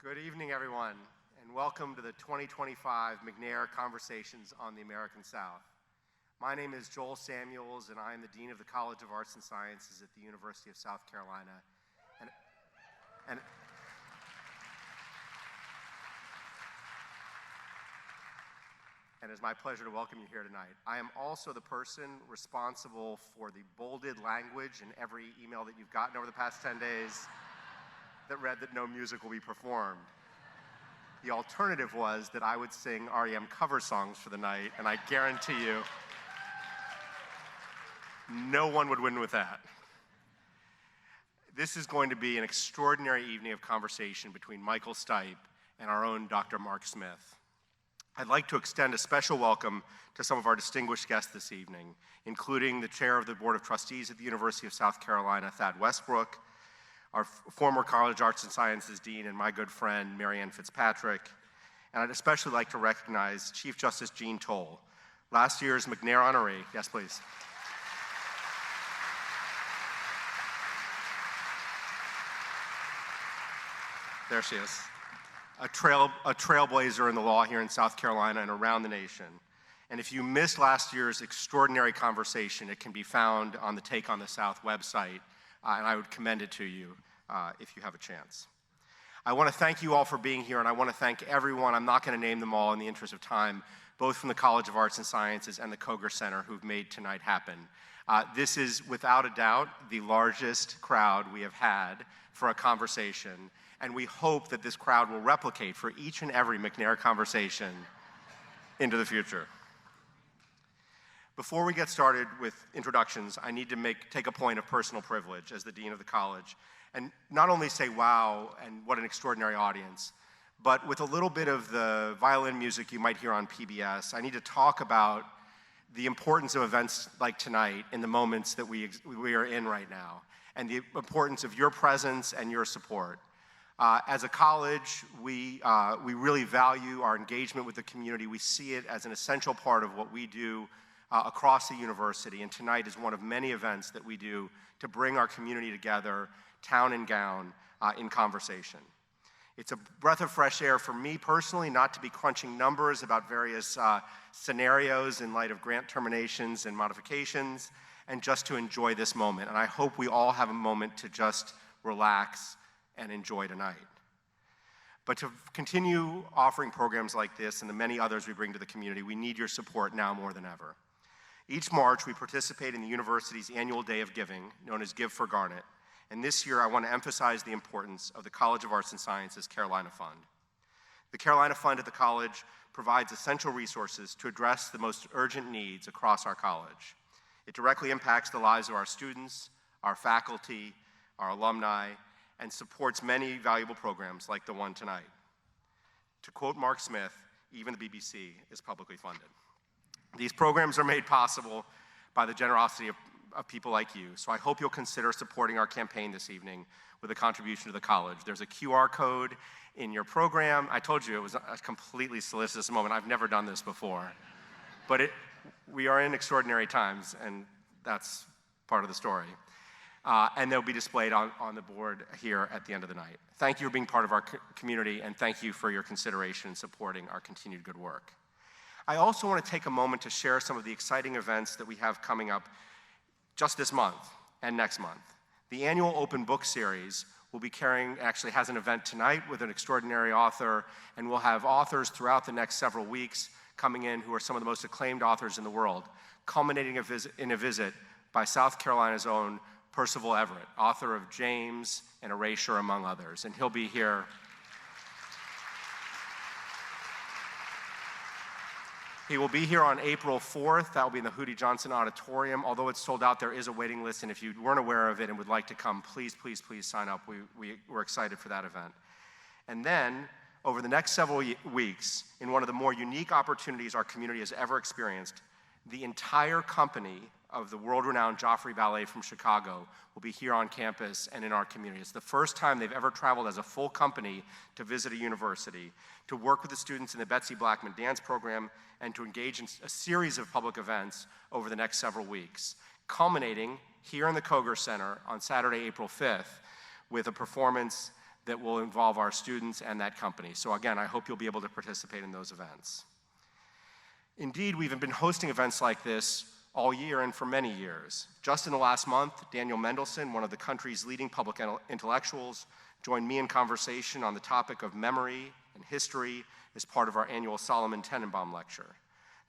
Good evening, everyone, and welcome to the 2025 McNair Conversations on the American South. My name is Joel Samuels, and I am the Dean of the College of Arts and Sciences at the University of South Carolina. And it's my pleasure to welcome you here tonight. I am also the person responsible for the bolded language in every email that you've gotten over the past 10 days that read that no music will be performed. The alternative was that I would sing R.E.M. cover songs for the night, and I guarantee you, no one would win with that. This is going to be an extraordinary evening of conversation between Michael Stipe and our own Dr. Mark Smith. I'd like to extend a special welcome to some of our distinguished guests this evening, including the Chair of the Board of Trustees at the University of South Carolina, Thad Westbrook, our former College Arts and Sciences Dean and my good friend, Marianne Fitzpatrick. And I'd especially like to recognize Chief Justice Jean Toll, last year's McNair Honoree. Yes, please. There she is. A trailblazer in the law here in South Carolina and around the nation. And if you missed last year's extraordinary conversation, it can be found on the Take on the South website. And I would commend it to you if you have a chance. I want to thank you all for being here, and I want to thank everyone. I'm not going to name them all in the interest of time, both from the College of Arts and Sciences and the Koger Center who've made tonight happen. This is, without a doubt, the largest crowd we have had for a conversation, and we hope that this crowd will replicate for each and every McNair conversation into the future. Before we get started with introductions, I need to take a point of personal privilege as the Dean of the College, and not only say wow and what an extraordinary audience, but with a little bit of the violin music you might hear on PBS, I need to talk about the importance of events like tonight in the moments that we are in right now, and the importance of your presence and your support. As a college, we really value our engagement with the community. We see it as an essential part of what we do across the university, and tonight is one of many events that we do to bring our community together, town and gown, in conversation. It's a breath of fresh air for me personally, not to be crunching numbers about various scenarios in light of grant terminations and modifications, and just to enjoy this moment. And I hope we all have a moment to just relax and enjoy tonight. But to continue offering programs like this and the many others we bring to the community, we need your support now more than ever. Each March, we participate in the university's annual Day of Giving, known as Give for Garnet. And this year, I want to emphasize the importance of the College of Arts and Sciences Carolina Fund. The Carolina Fund at the college provides essential resources to address the most urgent needs across our college. It directly impacts the lives of our students, our faculty, our alumni, and supports many valuable programs like the one tonight. To quote Mark Smith, even the BBC is publicly funded. These programs are made possible by the generosity of people like you, so I hope you'll consider supporting our campaign this evening with a contribution to the college. There's a QR code in your program. I told you it was a completely solicitous moment. I've never done this before. But we are in extraordinary times, and that's part of the story. And they'll be displayed on the board here at the end of the night. Thank you for being part of our community, and thank you for your consideration in supporting our continued good work. I also want to take a moment to share some of the exciting events that we have coming up just this month and next month. The annual Open Book Series will be actually has an event tonight with an extraordinary author, and we'll have authors throughout the next several weeks coming in who are some of the most acclaimed authors in the world, culminating in a visit by South Carolina's own Percival Everett, author of James and Erasure, among others, and he'll be here. He will be here on April 4th. That will be in the Hootie Johnson Auditorium. Although it's sold out, there is a waiting list, and if you weren't aware of it and would like to come, please, please, please sign up. We're excited for that event. And then, over the next several weeks, in one of the more unique opportunities our community has ever experienced, the entire company of the world-renowned Joffrey Ballet from Chicago will be here on campus and in our community. It's the first time they've ever traveled as a full company to visit a university, to work with the students in the Betsy Blackman dance program, and to engage in a series of public events over the next several weeks, culminating here in the Koger Center on Saturday, April 5th, with a performance that will involve our students and that company. So again, I hope you'll be able to participate in those events. Indeed, we've been hosting events like this all year and for many years. Just in the last month, Daniel Mendelsohn, one of the country's leading public intellectuals, joined me in conversation on the topic of memory and history as part of our annual Solomon Tenenbaum lecture.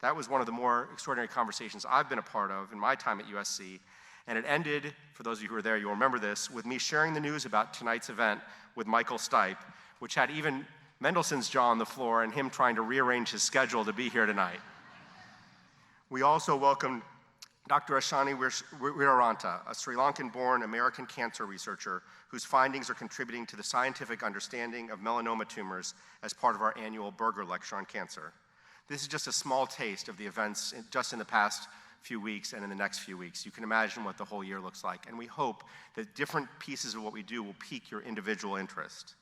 That was one of the more extraordinary conversations I've been a part of in my time at USC, and it ended, for those of you who were there, you'll remember this, with me sharing the news about tonight's event with Michael Stipe, which had even Mendelsohn's jaw on the floor and him trying to rearrange his schedule to be here tonight. We also welcomed Dr. Ashani Wiraranta, a Sri Lankan-born American cancer researcher whose findings are contributing to the scientific understanding of melanoma tumors as part of our annual Berger Lecture on Cancer. This is just a small taste of the events just in the past few weeks and in the next few weeks. You can imagine what the whole year looks like, and we hope that different pieces of what we do will pique your individual interest.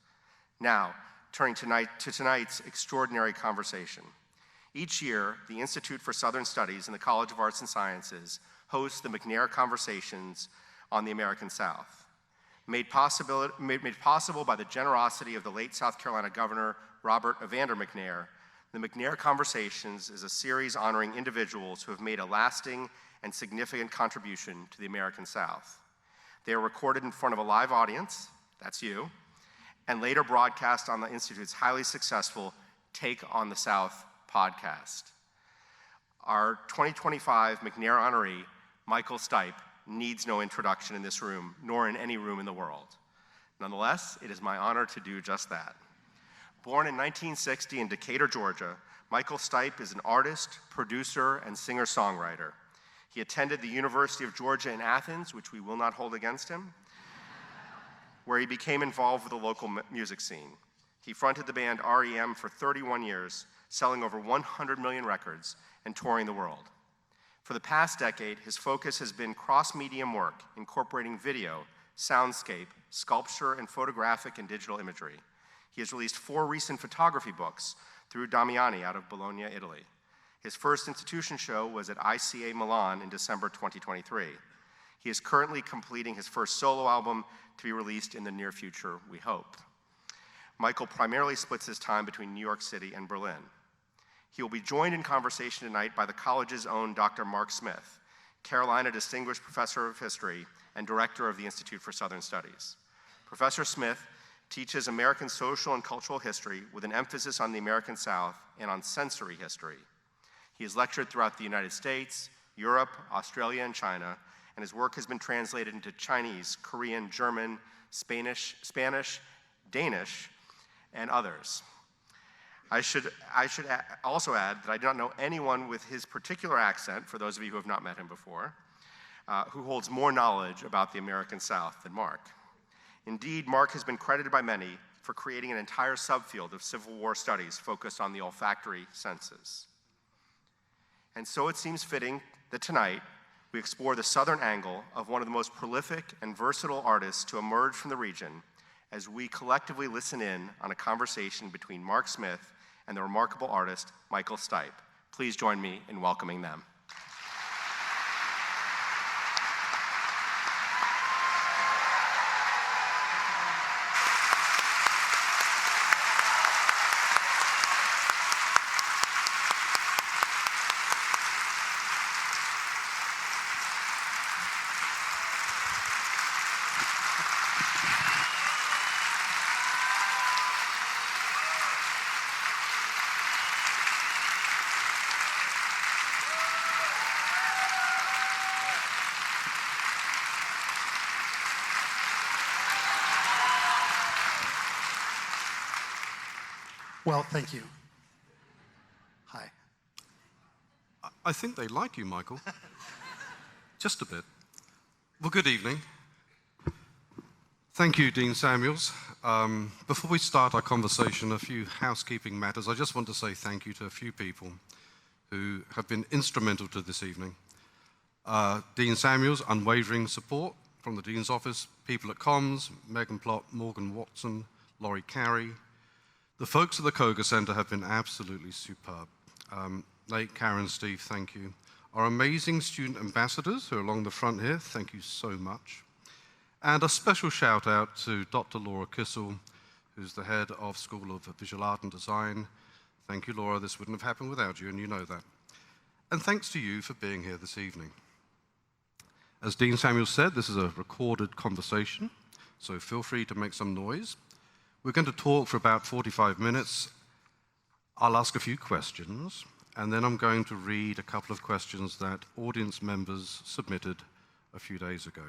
Now, turning to tonight's extraordinary conversation. Each year, the Institute for Southern Studies in the College of Arts and Sciences hosts the McNair Conversations on the American South. Made possible by the generosity of the late South Carolina Governor Robert Evander McNair, the McNair Conversations is a series honoring individuals who have made a lasting and significant contribution to the American South. They are recorded in front of a live audience, that's you, and later broadcast on the Institute's highly successful Take on the South podcast. Our 2025 McNair Honoree, Michael Stipe, needs no introduction in this room, nor in any room in the world. Nonetheless, it is my honor to do just that. Born in 1960 in Decatur, Georgia, Michael Stipe is an artist, producer, and singer-songwriter. He attended the University of Georgia in Athens, which we will not hold against him, where he became involved with the local music scene. He fronted the band R.E.M. for 31 years, selling over 100 million records and touring the world. For the past decade, his focus has been cross-medium work, incorporating video, soundscape, sculpture, and photographic and digital imagery. He has released 4 recent photography books through Damiani out of Bologna, Italy. His first institution show was at ICA Milan in December 2023. He is currently completing his first solo album to be released in the near future, we hope. Michael primarily splits his time between New York City and Berlin. He will be joined in conversation tonight by the college's own Dr. Mark Smith, Carolina Distinguished Professor of History and Director of the Institute for Southern Studies. Professor Smith teaches American social and cultural history with an emphasis on the American South and on sensory history. He has lectured throughout the United States, Europe, Australia, and China, and his work has been translated into Chinese, Korean, German, Spanish, Danish, and others. I should also add that I do not know anyone with his particular accent, for those of you who have not met him before, who holds more knowledge about the American South than Mark. Indeed, Mark has been credited by many for creating an entire subfield of Civil War studies focused on the olfactory senses. And so it seems fitting that tonight we explore the Southern angle of one of the most prolific and versatile artists to emerge from the region as we collectively listen in on a conversation between Mark Smith and the remarkable artist, Michael Stipe. Please join me in welcoming them. Well, thank you. Hi. I think they like you, Michael. Just a bit. Well, good evening. Thank you, Dean Samuels. Before we start our conversation, a few housekeeping matters. I just want to say thank you to a few people who have been instrumental to this evening. Dean Samuels, unwavering support from the Dean's Office, people at Comms, Megan Plott, Morgan Watson, Laurie Carey. The folks at the Koga Center have been absolutely superb. Nate, Karen, Steve, thank you. Our amazing student ambassadors who are along the front here, thank you so much. And a special shout out to Dr. Laura Kissel, who's the head of School of Visual Art and Design. Thank you, Laura. This wouldn't have happened without you, and you know that. And thanks to you for being here this evening. As Dean Samuel said, this is a recorded conversation, so feel free to make some noise. We're going to talk for about 45 minutes. I'll ask a few questions, and then I'm going to read a couple of questions that audience members submitted a few days ago.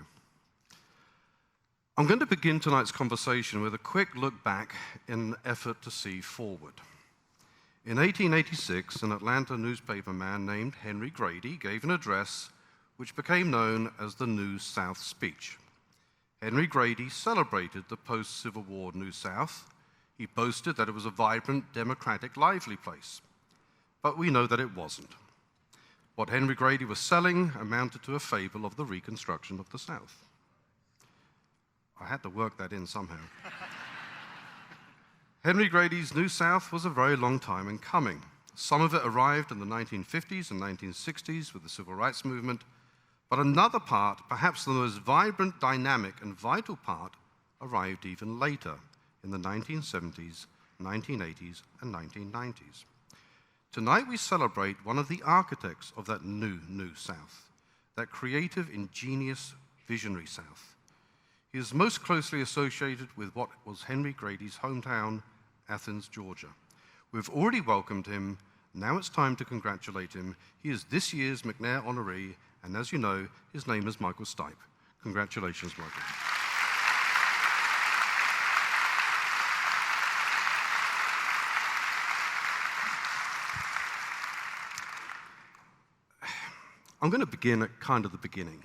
I'm going to begin tonight's conversation with a quick look back in an effort to see forward. In 1886, an Atlanta newspaperman named Henry Grady gave an address which became known as the New South Speech. Henry Grady celebrated the post-Civil War New South. He boasted that it was a vibrant, democratic, lively place. But we know that it wasn't. What Henry Grady was selling amounted to a fable of the Reconstruction of the South. I had to work that in somehow. Henry Grady's New South was a very long time in coming. Some of it arrived in the 1950s and 1960s with the Civil Rights Movement, but another part, perhaps the most vibrant, dynamic, and vital part, arrived even later, in the 1970s, 1980s, and 1990s. Tonight we celebrate one of the architects of that new South, that creative, ingenious, visionary South. He is most closely associated with what was Henry Grady's hometown, Athens, Georgia. We've already welcomed him. Now it's time to congratulate him. He is this year's McNair Honoree, and as you know, his name is Michael Stipe. Congratulations, Michael. I'm going to begin at kind of the beginning.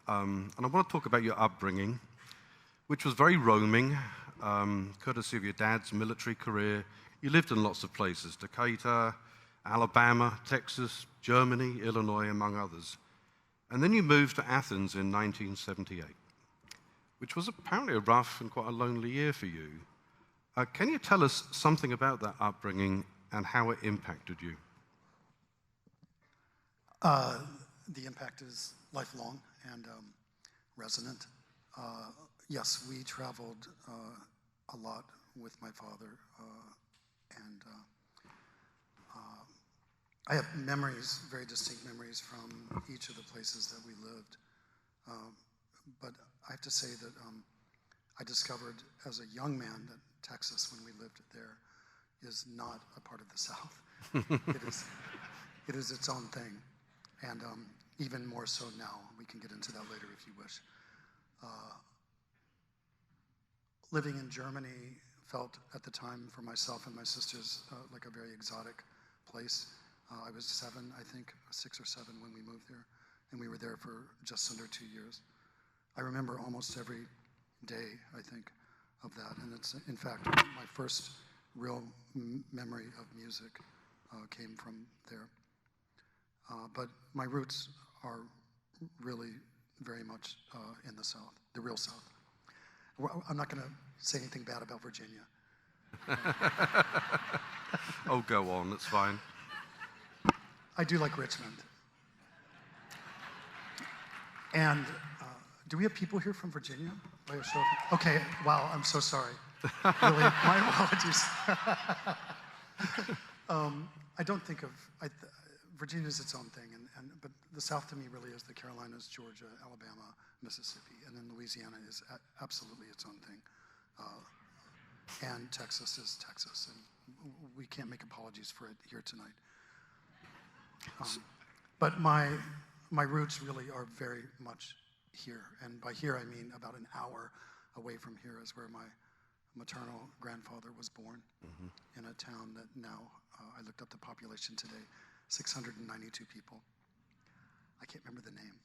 And I want to talk about your upbringing, which was very roaming, courtesy of your dad's military career. You lived in lots of places, Decatur, Alabama, Texas, Germany, Illinois, among others. And then you moved to Athens in 1978, which was apparently a rough and quite a lonely year for you. Can you tell us something about that upbringing and how it impacted you? The impact is lifelong and resonant. Yes, we traveled a lot with my father, and I have memories, very distinct memories from each of the places that we lived. But I have to say that I discovered as a young man that Texas, when we lived there, is not a part of the South. It is its own thing, and even more so now. We can get into that later if you wish. Living in Germany felt at the time for myself and my sisters like a very exotic place. I was 7, I think, 6 or 7 when we moved there, and we were there for just under 2 years. I remember almost every day, I think, of that, and it's, in fact, my first real memory of music came from there. But my roots are really very much in the South, the real South. I'm not going to say anything bad about Virginia. Oh, go on, it's fine. I do like Richmond. And do we have people here from Virginia? By a show of... Okay, wow, I'm so sorry. Really, my apologies. I don't think of... Virginia is its own thing, but the South to me really is the Carolinas, Georgia, Alabama, Mississippi, and then Louisiana is absolutely its own thing. And Texas is Texas, and we can't make apologies for it here tonight. But my roots really are very much here, and by here I mean about an hour away from here is where my maternal grandfather was born, in a town that now, I looked up the population today, 692 people. I can't remember the name.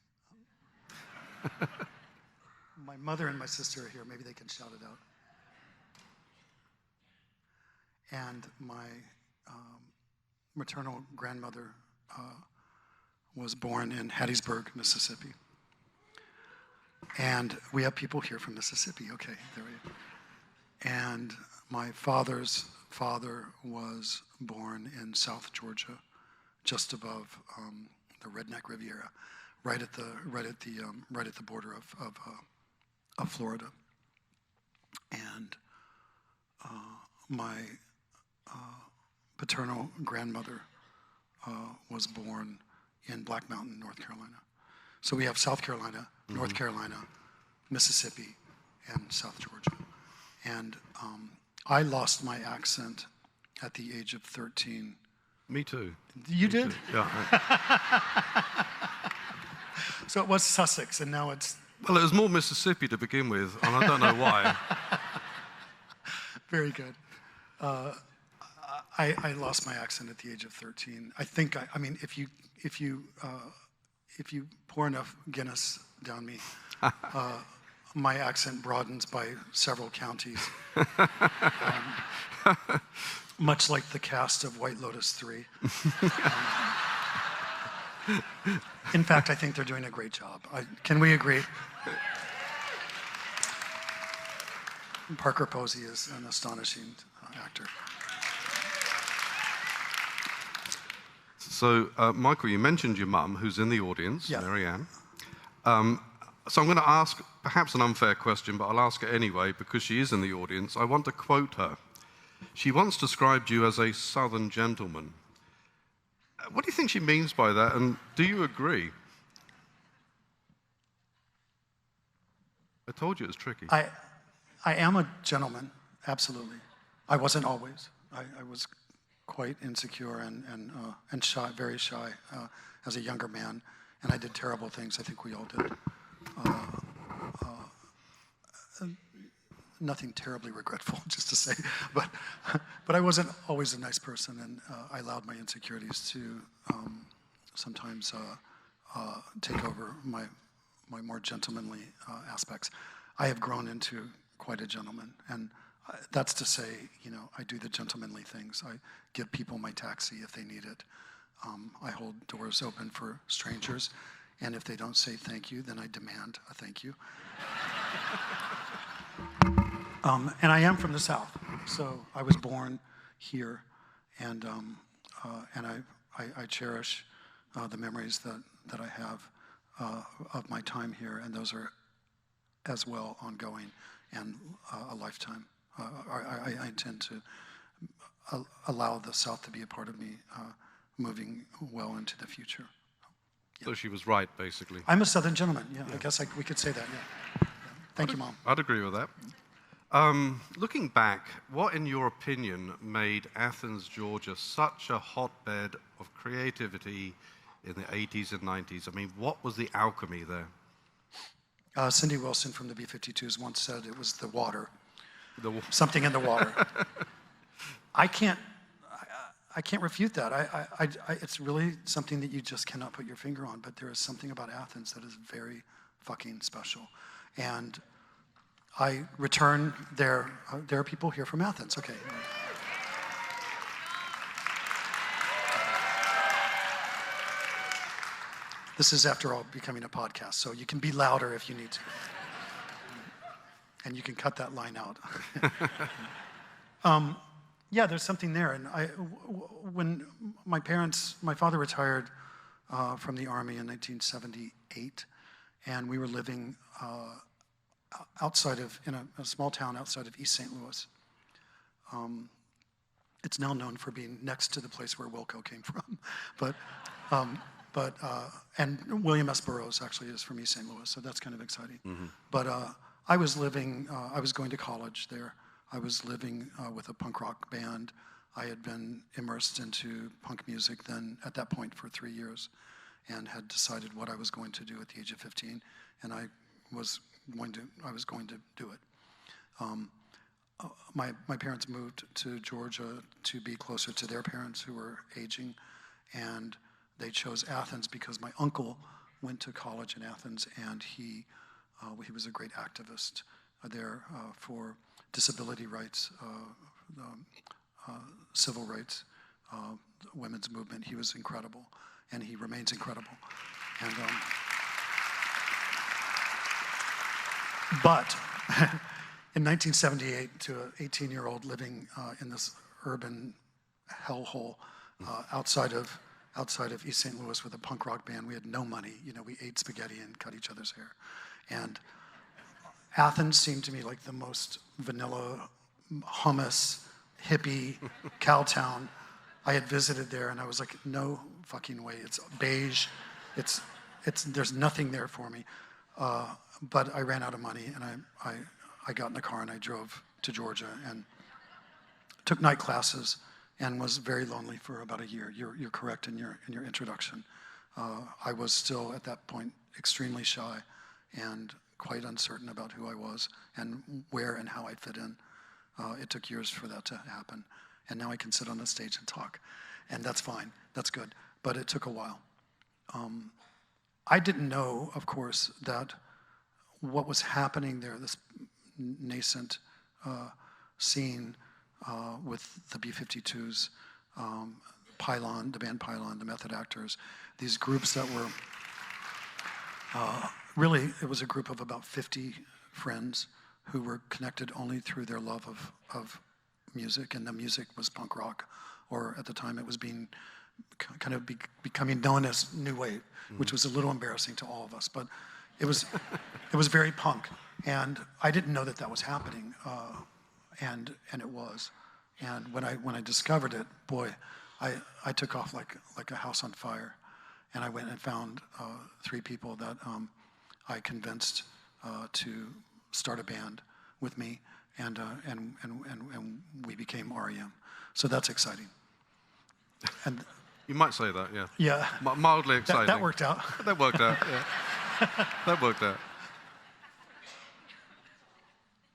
My mother and my sister are here. Maybe they can shout it out. And my maternal grandmother was born in Hattiesburg, Mississippi. And we have people here from Mississippi. Okay, there we go. And my father's father was born in South Georgia, just above the Redneck Riviera, right at the border of Florida. And my paternal grandmother was born in Black Mountain, North Carolina. So we have South Carolina, North Carolina, Mississippi, and South Georgia. And I lost my accent at the age of 13. Me too. You Me did? too. Yeah. So it was Sussex, and now it's... Well, it was more Mississippi to begin with, and I don't know why. Very good. I lost my accent at the age of 13. I think, I mean, if you pour enough Guinness down me, my accent broadens by several counties. Much like the cast of White Lotus 3. In fact, I think they're doing a great job. Can we agree? Parker Posey is an astonishing actor. So, Michael, you mentioned your mum, who's in the audience, Yeah. Mary Ann. So I'm going to ask perhaps an unfair question, but I'll ask it anyway because she is in the audience. I want to quote her. She once described you as a Southern gentleman. What do you think she means by that, and do you agree? I told you it was tricky. I am a gentleman, absolutely. I wasn't always. I was quite insecure and shy, very shy as a younger man, and I did terrible things. I think we all did. Nothing terribly regretful, just to say, but I wasn't always a nice person, and I allowed my insecurities to sometimes take over my more gentlemanly aspects. I have grown into quite a gentleman, and that's to say, you know, I do the gentlemanly things. I give people my taxi if they need it. I hold doors open for strangers, and if they don't say thank you, then I demand a thank you. And I am from the South, so I was born here, and I cherish the memories that I have of my time here, and those are as well ongoing and a lifetime. I intend to allow the South to be a part of me moving well into the future. So she was right, basically. I'm a Southern gentleman, yeah. I guess we could say that, yeah. Thank you, Mom. I'd agree with that. Looking back, what, in your opinion, made Athens, Georgia such a hotbed of creativity in the 80s and 90s? I mean, what was the alchemy there? Cindy Wilson from the B-52s once said it was the water. Something in the water. I can't refute that. It's really something that you just cannot put your finger on, but there is something about Athens that is very fucking special. And I return there are people here from Athens, okay. This is, after all, becoming a podcast, so you can be louder if you need to. And you can cut that line out. Yeah, there's something there. And when my father retired from the Army in 1978, and we were living in a small town outside of East St. Louis. It's now known for being next to the place where Wilco came from, and William S. Burroughs actually is from East St. Louis, so that's kind of exciting. Mm-hmm. But I was going to college there. I was living with a punk rock band. I had been immersed into punk music then, at that point, for 3 years, and had decided what I was going to do at the age of 15, and I was going to do it. My parents moved to Georgia to be closer to their parents who were aging, and they chose Athens because my uncle went to college in Athens, and he was a great activist there for disability rights, civil rights, women's movement. He was incredible, and he remains incredible. And but in 1978, to an 18-year-old living in this urban hellhole outside of East St. Louis with a punk rock band, we had no money. You know, we ate spaghetti and cut each other's hair. And Athens seemed to me like the most vanilla, hummus, hippie, Cowtown. I had visited there, and I was like, no fucking way. It's beige. There's nothing there for me. But I ran out of money, and I got in the car and I drove to Georgia and took night classes and was very lonely for about a year. You're correct in your introduction. I was still at that point extremely shy and quite uncertain about who I was and where and how I fit in. It took years for that to happen. And now I can sit on the stage and talk. And that's fine. That's good. But it took a while. I didn't know, of course, that what was happening there, this nascent scene with the B-52s, Pylon, the band Pylon, the Method Actors, these groups that were really, it was a group of about 50 friends who were connected only through their love of music, and the music was punk rock, or at the time it was becoming known as New Wave, which was a little embarrassing to all of us, but it was very punk, and I didn't know that was happening, and it was, and when I discovered it, boy, I took off like a house on fire, and I went and found 3 people that I convinced to start a band with me, and we became R.E.M. So that's exciting. And you might say that, yeah. Yeah. Mildly exciting. That worked out. That worked out, yeah. That worked out.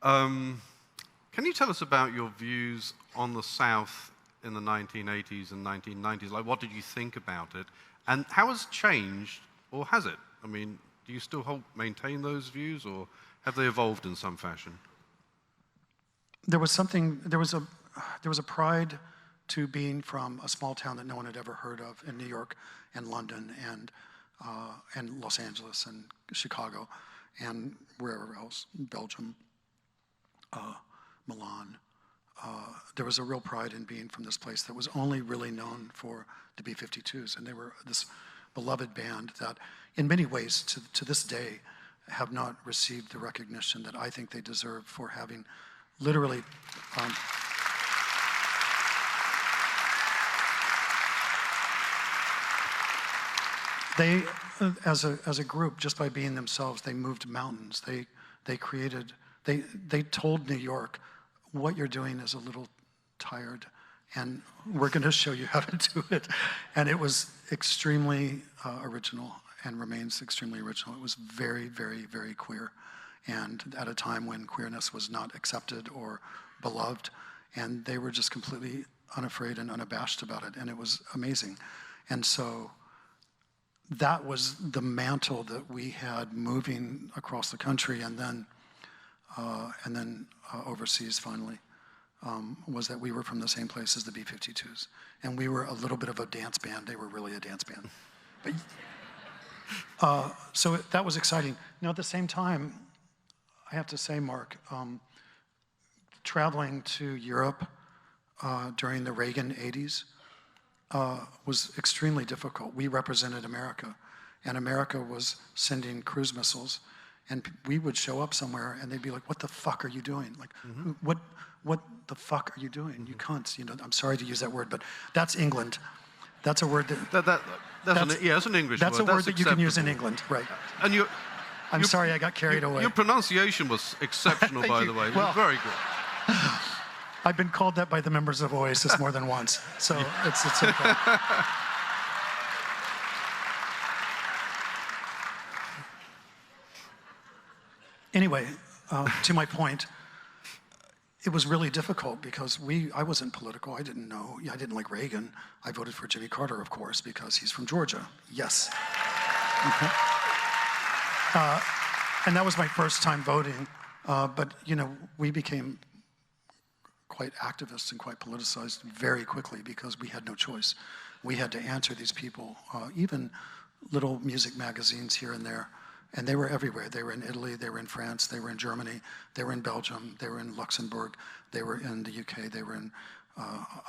Can you tell us about your views on the South in the 1980s and 1990s? Like, what did you think about it? And how has it changed, or has it? I mean, do you still maintain those views, or have they evolved in some fashion? There was a pride to being from a small town that no one had ever heard of in New York and London and Los Angeles and Chicago and wherever else, Belgium, Milan. There was a real pride in being from this place that was only really known for the B-52s, and they were this beloved band that in many ways to this day have not received the recognition that I think they deserve for having literally they, as a group, just by being themselves, they moved mountains. They told New York, what you're doing is a little tired, and we're going to show you how to do it. And it was extremely original and remains extremely original. It was very, very, very queer, and at a time when queerness was not accepted or beloved, and they were just completely unafraid and unabashed about it, and it was amazing. And so that was the mantle that we had moving across the country, and then overseas finally, was that we were from the same place as the B-52s. And we were a little bit of a dance band. They were really a dance band. But, so that was exciting. Now, at the same time, I have to say, Mark, traveling to Europe during the Reagan 80s was extremely difficult. We represented America, and America was sending cruise missiles. And we would show up somewhere, and they'd be like, "What the fuck are you doing? Like, what the fuck are you doing? You cunts!" You know, I'm sorry to use that word, but that's England. That's a word that's an English word. That's a word that you can use in England, right? And I'm sorry, I got carried away. Your pronunciation was exceptional, by the way. Well, very good. I've been called that by the members of Oasis more than once, so it's okay. Anyway, to my point, it was really difficult because I wasn't political. I didn't know. I didn't like Reagan. I voted for Jimmy Carter, of course, because he's from Georgia. Yes. Okay. And that was my first time voting. But, you know, we became quite activists and quite politicized very quickly because we had no choice. We had to answer these people, even little music magazines here and there. And they were everywhere. They were in Italy, they were in France, they were in Germany, they were in Belgium, they were in Luxembourg, they were in the UK, they were in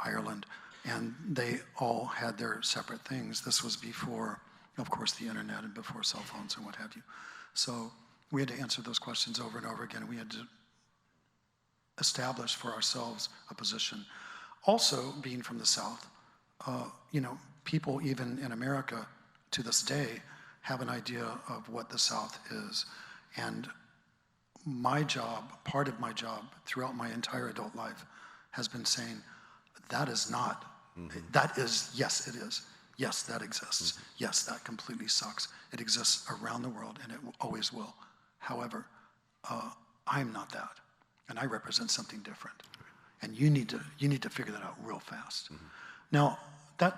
Ireland. And they all had their separate things. This was before, of course, the internet and before cell phones and what have you. So we had to answer those questions over and over again. We had to establish for ourselves a position. Also, being from the South, people even in America to this day have an idea of what the South is. And my job, part of my job throughout my entire adult life has been saying, that is not, that is, yes, it is. Yes, that exists. Yes, that completely sucks. It exists around the world and it always will. However, I'm not that. And I represent something different. And you need to figure that out real fast. Now, that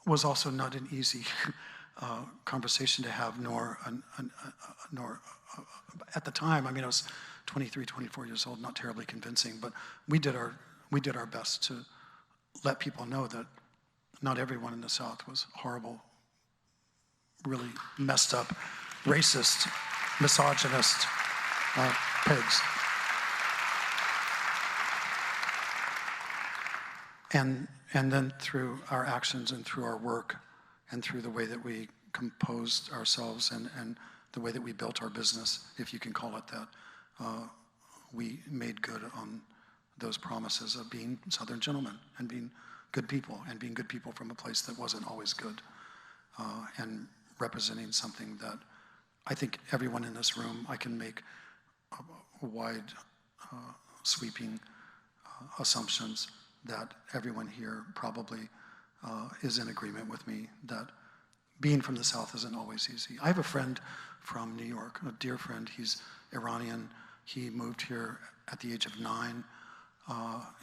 was also not an easy conversation to have, nor at the time, I mean, I was 23, 24 years old, not terribly convincing, but we did our best to let people know that not everyone in the South was horrible, really messed up, racist, misogynist pigs. And then through our actions and through our work and through the way that we composed ourselves and the way that we built our business, if you can call it that, we made good on those promises of being Southern gentlemen and being good people and being good people from a place that wasn't always good, and representing something that I think everyone in this room, I can make wide sweeping assumptions that everyone here probably is in agreement with me that being from the South isn't always easy. I have a friend from New York, a dear friend. He's Iranian. He moved here at the age of 9.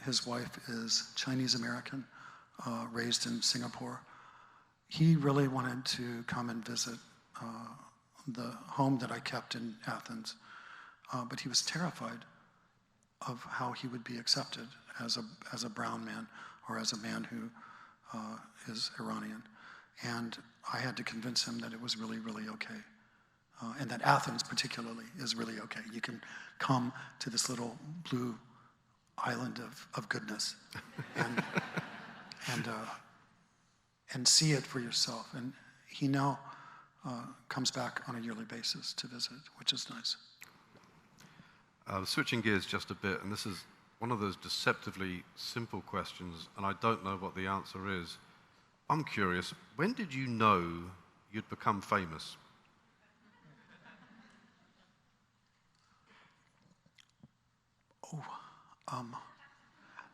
His wife is Chinese American, raised in Singapore. He really wanted to come and visit the home that I kept in Athens, but he was terrified of how he would be accepted as a brown man or as a man who is Iranian. And I had to convince him that it was really, really okay. And that Athens particularly is really okay. You can come to this little blue island of goodness and see it for yourself. And he now comes back on a yearly basis to visit, which is nice. Switching gears just a bit, and this is one of those deceptively simple questions, and I don't know what the answer is. I'm curious, when did you know you'd become famous?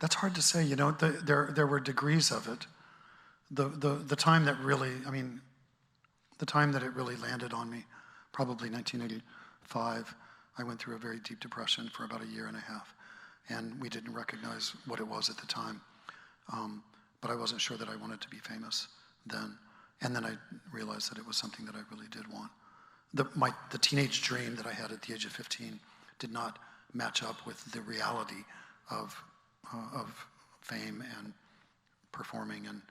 That's hard to say. There were degrees of it. The time that really, the time that it really landed on me, probably 1985, I went through a very deep depression for about a year and a half, and we didn't recognize what it was at the time. But I wasn't sure that I wanted to be famous then. And then I realized that it was something that I really did want. The teenage dream that I had at the age of 15 did not match up with the reality of fame and performing. And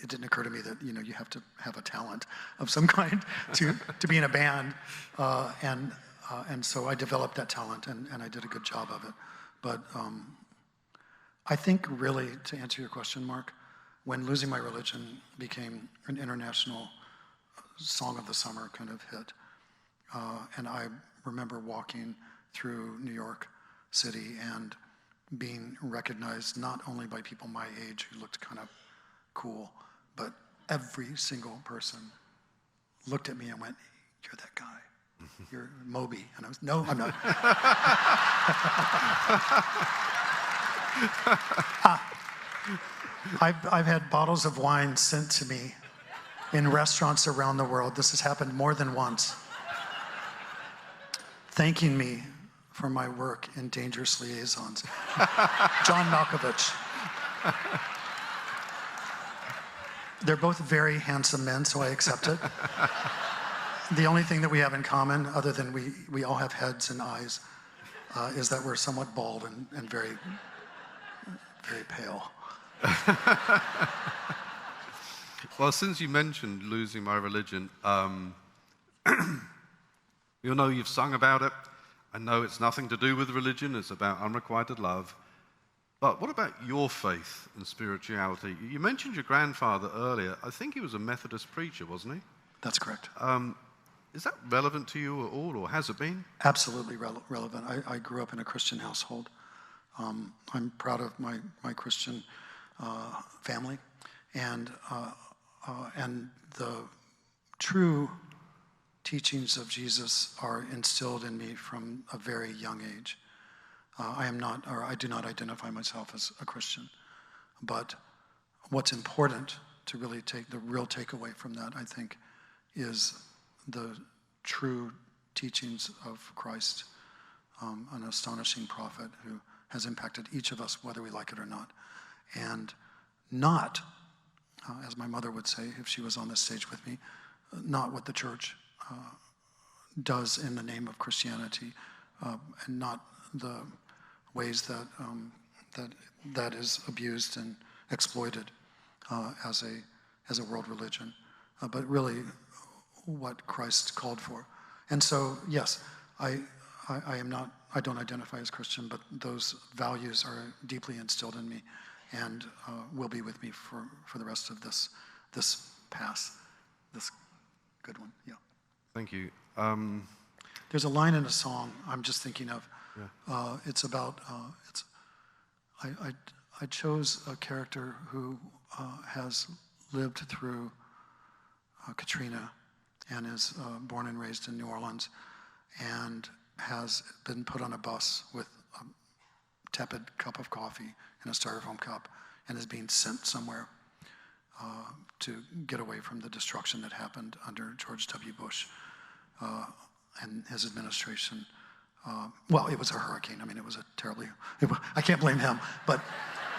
it didn't occur to me that you have to have a talent of some kind to be in a band. And so I developed that talent, and I did a good job of it. But I think really, to answer your question, Mark, when Losing My Religion became an international song of the summer kind of hit, and I remember walking through New York City and being recognized not only by people my age who looked kind of cool, but every single person looked at me and went, "You're that guy. You're Moby." And I was, "No, I'm not." I've had bottles of wine sent to me in restaurants around the world. This has happened more than once. Thanking me for my work in Dangerous Liaisons. John Malkovich. They're both very handsome men, so I accept it. The only thing that we have in common, other than we all have heads and eyes, is that we're somewhat bald and very, very pale. Well, since you mentioned Losing My Religion, you know you've sung about it. I know it's nothing to do with religion. It's about unrequited love. But what about your faith and spirituality? You mentioned your grandfather earlier. I think he was a Methodist preacher, wasn't he? That's correct. Is that relevant to you at all, or has it been? Absolutely relevant. I grew up in a Christian household. I'm proud of my Christian family, and the true teachings of Jesus are instilled in me from a very young age. I do not identify myself as a Christian, but what's important to really take the real takeaway from that, I think, is the true teachings of Christ, an astonishing prophet who has impacted each of us, whether we like it or not. And not, as my mother would say if she was on this stage with me, not what the church does in the name of Christianity, and not the ways that is abused and exploited as a world religion, but really what Christ called for. And so, yes, I don't identify as Christian, but those values are deeply instilled in me and will be with me for the rest of this good one. Yeah. Thank you. There's a line in a song I'm just thinking of. Yeah. It's about I chose a character who has lived through Katrina and is born and raised in New Orleans and has been put on a bus with a tepid cup of coffee in a styrofoam cup and is being sent somewhere to get away from the destruction that happened under George W. Bush and his administration. Well, it was a hurricane. I mean, it was I can't blame him, but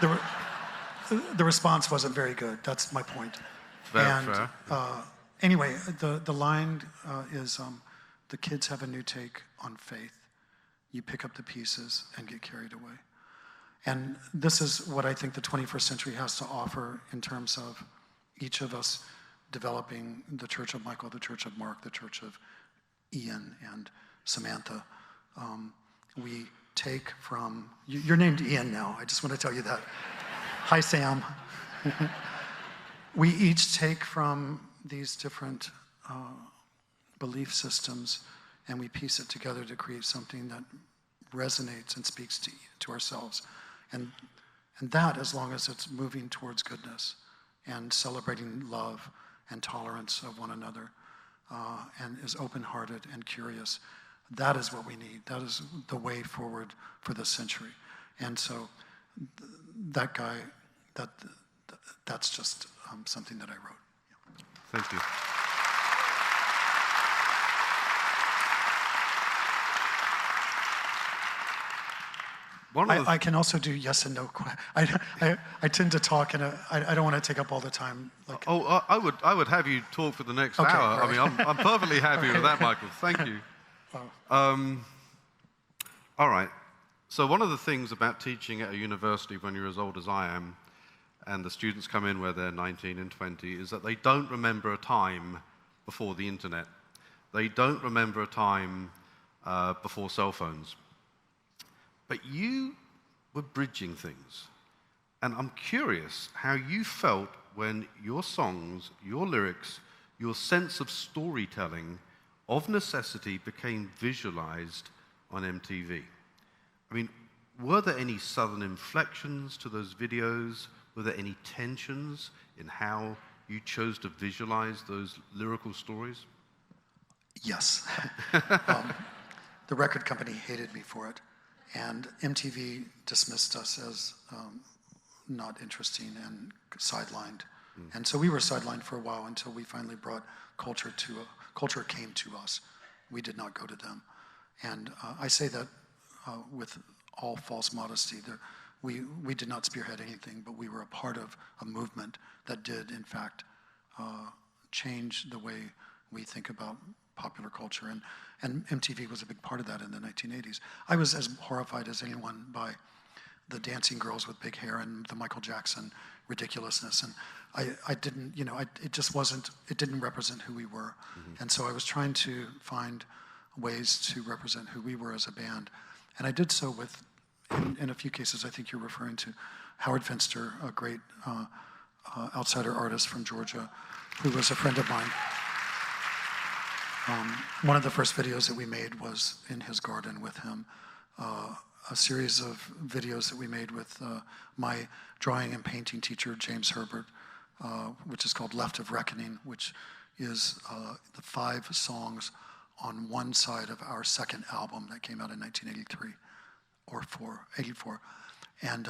the response wasn't very good. That's my point. Fair. Anyway, the line is, the kids have a new take on faith. You pick up the pieces and get carried away. And this is what I think the 21st century has to offer in terms of each of us developing the Church of Michael, the Church of Mark, the Church of Ian and Samantha. We take from, you're named Ian now, I just want to tell you that. Hi, Sam. We each take from these different belief systems and we piece it together to create something that resonates and speaks to ourselves. And that, as long as it's moving towards goodness and celebrating love and tolerance of one another, and is open-hearted and curious, that is what we need. That is the way forward for this century. And so that guy, that's just something that I wrote. Thank you. I can also do yes and no. I tend to talk, and I don't want to take up all the time. I would have you talk for the next Okay, hour. right. I mean, I'm perfectly happy with that, Michael. Thank you. All right. So one of the things about teaching at a university when you're as old as I am, and the students come in where they're 19 and 20, is that they don't remember a time before the internet. They don't remember a time before cell phones. But you were bridging things. And I'm curious how you felt when your songs, your lyrics, your sense of storytelling of necessity became visualized on MTV. I mean, were there any southern inflections to those videos? Were there any tensions in how you chose to visualize those lyrical stories? Yes. The record company hated me for it. And MTV dismissed us as not interesting and sidelined. And so we were sidelined for a while until we finally brought culture came to us. We did not go to them. And I say that with all false modesty. We did not spearhead anything, but we were a part of a movement that did, in fact, change the way we think about popular culture. And MTV was a big part of that in the 1980s. I was as horrified as anyone by the dancing girls with big hair and the Michael Jackson ridiculousness. And I didn't, it didn't represent who we were. Mm-hmm. And so I was trying to find ways to represent who we were as a band. And I did so with, in a few cases, I think you're referring to Howard Finster, a great outsider artist from Georgia, who was a friend of mine. One of the first videos that we made was in his garden with him. A series of videos that we made with my drawing and painting teacher, James Herbert, which is called Left of Reckoning, which is the 5 songs on one side of our second album that came out in 1983 or 84. And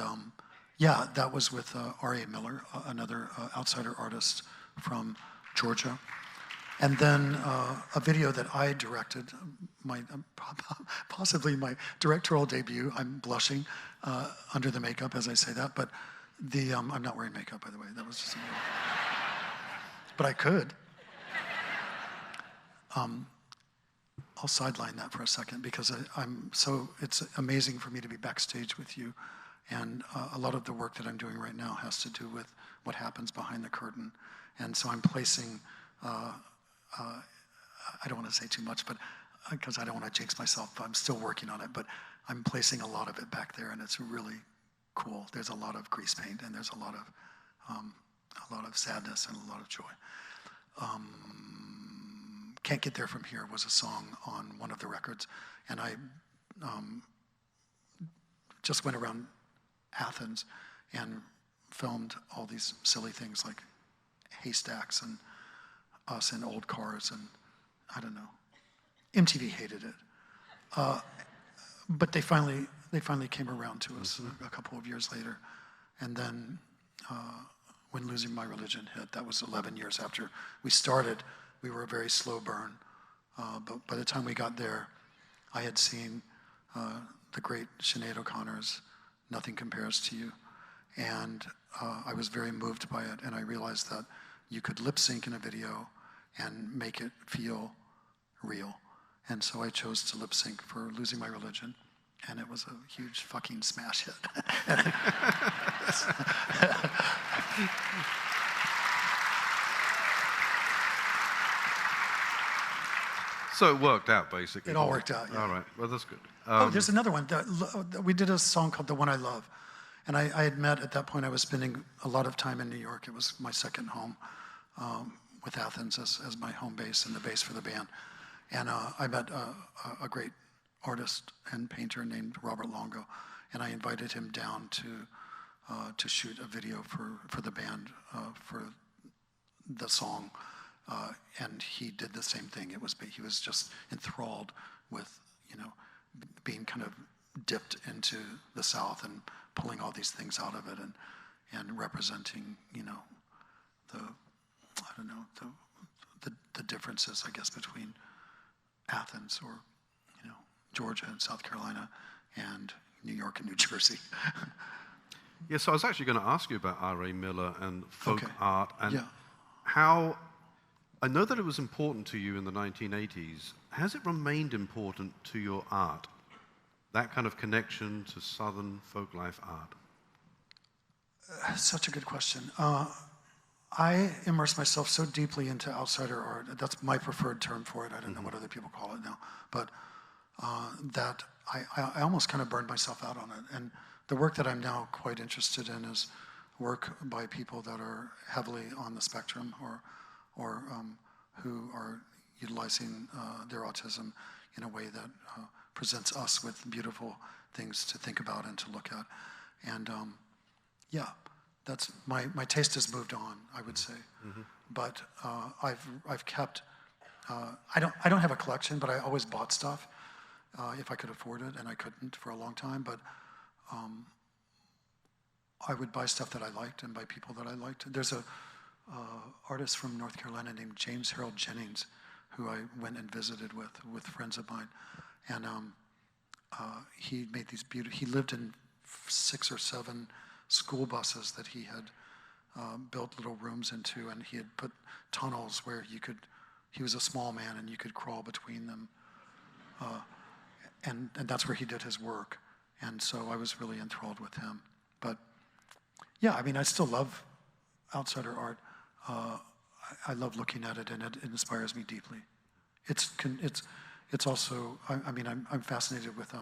yeah, that was with R.E.M. Miller, another outsider artist from Georgia. And then a video that I directed, possibly my directorial debut. I'm blushing under the makeup as I say that, but I'm not wearing makeup, by the way. That was just, but I could. I'll sideline that for a second because it's amazing for me to be backstage with you. And a lot of the work that I'm doing right now has to do with what happens behind the curtain. And so I'm placing, I don't want to say too much, but because I don't want to jinx myself, but I'm still working on it. But I'm placing a lot of it back there, and it's really cool. There's a lot of grease paint, and there's a lot of sadness and a lot of joy. Can't Get There From Here was a song on one of the records, and I just went around Athens and filmed all these silly things like haystacks and us in old cars, and I don't know. MTV hated it, but they finally came around to us a couple of years later, and then when Losing My Religion hit, that was 11 years after we started. We were a very slow burn, but by the time we got there, I had seen the great Sinead O'Connor's Nothing Compares to You, and I was very moved by it, and I realized that you could lip sync in a video and make it feel real. And so I chose to lip sync for Losing My Religion, and it was a huge fucking smash hit. So it worked out, basically. It all worked out, yeah. All right, well, that's good. There's another one. We did a song called The One I Love. And I had met, at that point, I was spending a lot of time in New York. It was my second home, with Athens as my home base and the base for the band. And I met a great artist and painter named Robert Longo. And I invited him down to shoot a video for the band, for the song. And he did the same thing. He was just enthralled with, being kind of dipped into the South and pulling all these things out of it and representing, the differences, I guess, between Athens or, Georgia and South Carolina and New York and New Jersey. Yes, so I was actually going to ask you about R.E. Miller and folk art and Yeah. how, I know that it was important to you in the 1980s. Has it remained important to your art? That kind of connection to Southern folk life art? Such a good question. I immerse myself so deeply into outsider art. That's my preferred term for it. I don't know what other people call it now. But that I almost kind of burned myself out on it. And the work that I'm now quite interested in is work by people that are heavily on the spectrum or who are utilizing their autism in a way that presents us with beautiful things to think about and to look at. And yeah, that's my taste has moved on, I would say. Mm-hmm. But I've kept I don't have a collection, but I always bought stuff if I could afford it, and I couldn't for a long time. But I would buy stuff that I liked and by people that I liked. There's a artist from North Carolina named James Harold Jennings, who I went and visited with friends of mine, and he made these beautiful. He lived in 6 or 7 school buses that he had built little rooms into, and he had put tunnels where you could. He was a small man, and you could crawl between them, and that's where he did his work. And so I was really enthralled with him. But yeah, I mean, I still love outsider art. I love looking at it, and it inspires me deeply. It's also, I'm fascinated with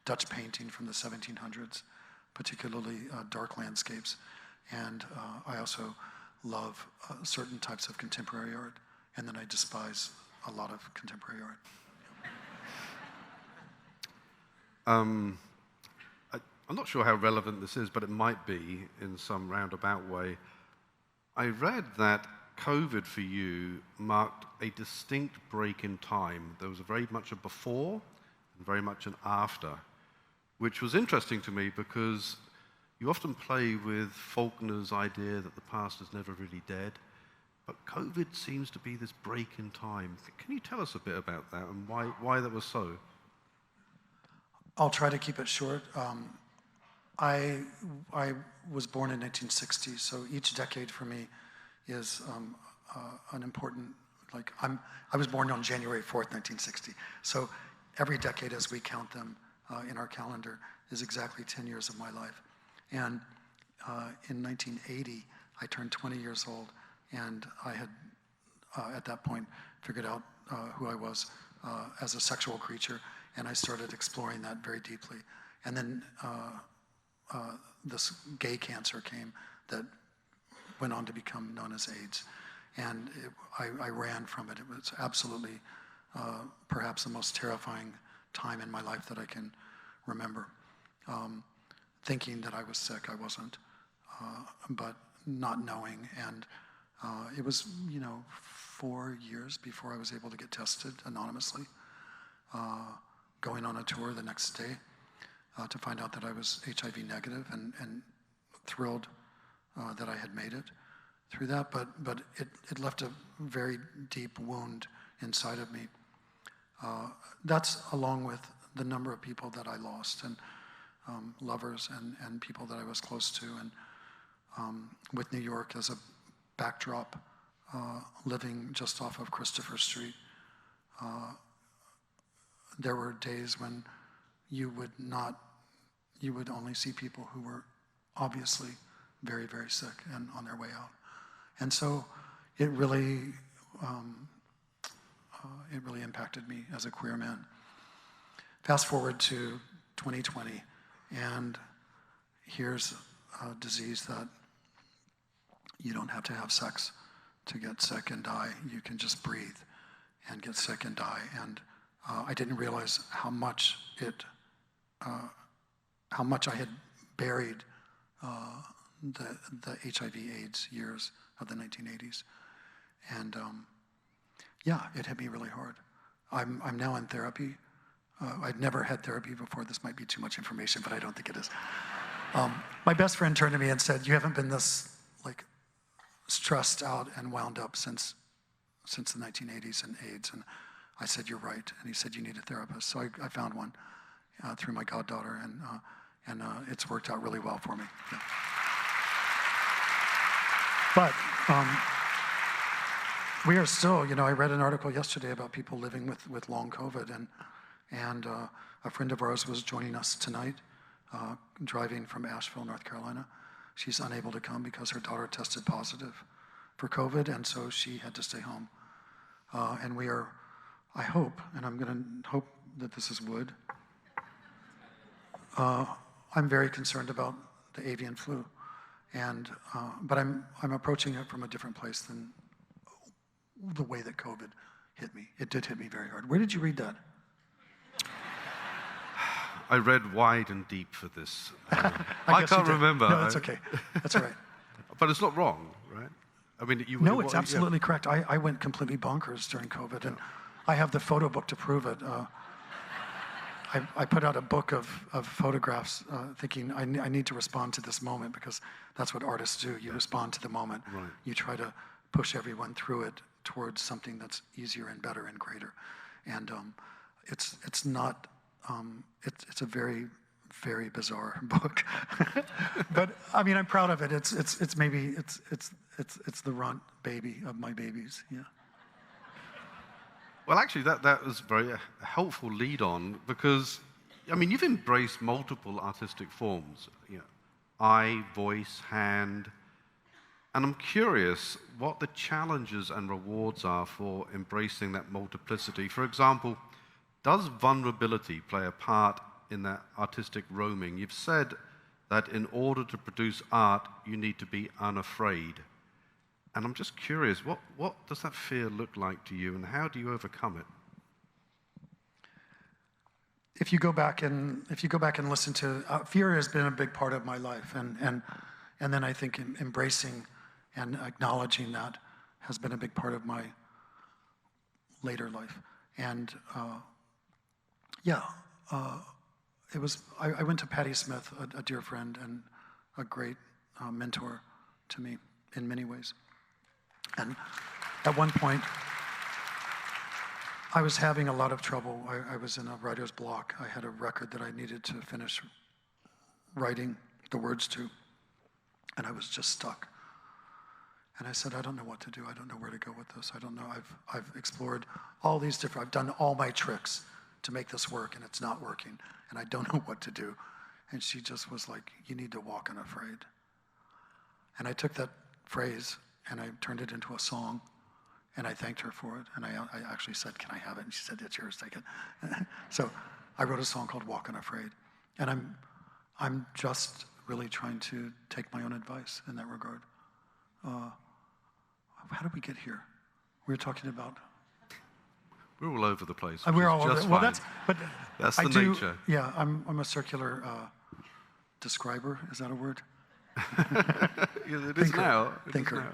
Dutch painting from the 1700s, particularly dark landscapes. And I also love certain types of contemporary art, and then I despise a lot of contemporary art. I'm not sure how relevant this is, but it might be in some roundabout way. I read that COVID for you marked a distinct break in time. There was very much a before and very much an after, which was interesting to me because you often play with Faulkner's idea that the past is never really dead, but COVID seems to be this break in time. Can you tell us a bit about that and why that was so? I'll try to keep it short. I was born in 1960, so each decade for me is an important, I was born on January 4th, 1960. So every decade as we count them in our calendar is exactly 10 years of my life. And in 1980, I turned 20 years old, and I had, at that point, figured out who I was as a sexual creature, and I started exploring that very deeply. And then this gay cancer came that went on to become known as AIDS. And I ran from it. It was absolutely perhaps the most terrifying time in my life that I can remember. Thinking that I was sick, I wasn't, but not knowing. And it was, 4 years before I was able to get tested anonymously, going on a tour the next day to find out that I was HIV negative, and thrilled that I had made it through that, but it left a very deep wound inside of me. That's along with the number of people that I lost, and lovers and people that I was close to, and with New York as a backdrop, living just off of Christopher Street, there were days when you would only see people who were obviously very, very sick and on their way out. And so it really impacted me as a queer man. Fast forward to 2020, and here's a disease that you don't have to have sex to get sick and die. You can just breathe and get sick and die. And I didn't realize how much I had buried the HIV/AIDS years of the 1980s. And it hit me really hard. I'm now in therapy. I'd never had therapy before. This might be too much information, but I don't think it is. My best friend turned to me and said, "You haven't been this stressed out and wound up since the 1980s and AIDS." And I said, "You're right." And he said, "You need a therapist." So I found one through my goddaughter, and it's worked out really well for me. Yeah. But we are still, I read an article yesterday about people living with long COVID, and a friend of ours was joining us tonight, driving from Asheville, North Carolina. She's unable to come because her daughter tested positive for COVID, and so she had to stay home. And we are, I hope, and I'm going to hope that this is wood, I'm very concerned about the avian flu, but I'm approaching it from a different place than the way that COVID hit me. It did hit me very hard. Where did you read that? I read wide and deep for this. I can't remember. No, that's okay. That's all right. But it's not wrong, right? I mean, No, it's absolutely correct. I went completely bonkers during COVID, and I have the photo book to prove it. I put out a book of photographs thinking I need to respond to this moment, because that's what artists do. You respond to the moment. Right. You try to push everyone through it towards something that's easier and better and greater. And it's not, it's a very, very bizarre book. But I mean, I'm proud of it. It's the runt baby of my babies. Yeah. Well, actually, that was very helpful lead on, because, I mean, you've embraced multiple artistic forms, eye, voice, hand, and I'm curious what the challenges and rewards are for embracing that multiplicity. For example, does vulnerability play a part in that artistic roaming? You've said that in order to produce art, you need to be unafraid. And I'm just curious, what does that fear look like to you, and how do you overcome it? If you go back and listen to, fear has been a big part of my life, and then I think embracing and acknowledging that has been a big part of my later life. And it was. I went to Patti Smith, a dear friend and a great mentor to me in many ways. And at one point, I was having a lot of trouble. I was in a writer's block. I had a record that I needed to finish writing the words to, and I was just stuck. And I said, I don't know what to do. I don't know where to go with this. I don't know. I've explored all these different, I've done all my tricks to make this work, and it's not working, and I don't know what to do. And she just was like, you need to walk unafraid. And I took that phrase, and I turned it into a song, and I thanked her for it. And I actually said, can I have it? And she said, it's yours, take it. So I wrote a song called Walk Unafraid. And I'm just really trying to take my own advice in that regard. How did we get here? We were talking about... We're all over the place. We're all over. Well, that's the nature. Yeah, I'm a circular describer. Is that a word? It is now. Thinker.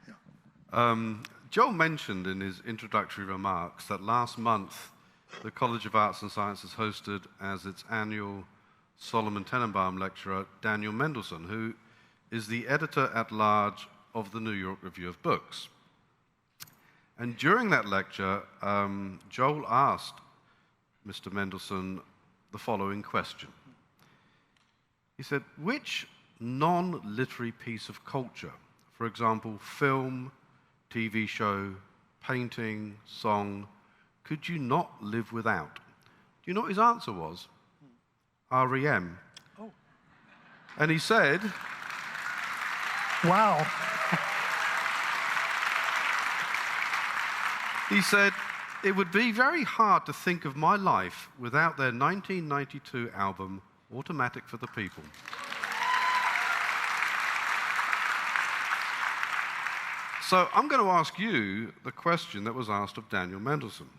Yeah. Joel mentioned in his introductory remarks that last month the College of Arts and Sciences hosted as its annual Solomon Tenenbaum lecturer Daniel Mendelsohn, who is the editor-at-large of the New York Review of Books. And during that lecture, Joel asked Mr. Mendelsohn the following question. He said, which non-literary piece of culture, for example, film, TV show, painting, song, could you not live without? Do you know what his answer was? R.E.M. Oh. And he said... Wow. He said, it would be very hard to think of my life without their 1992 album, Automatic for the People. So I'm going to ask you the question that was asked of Daniel Mendelsohn.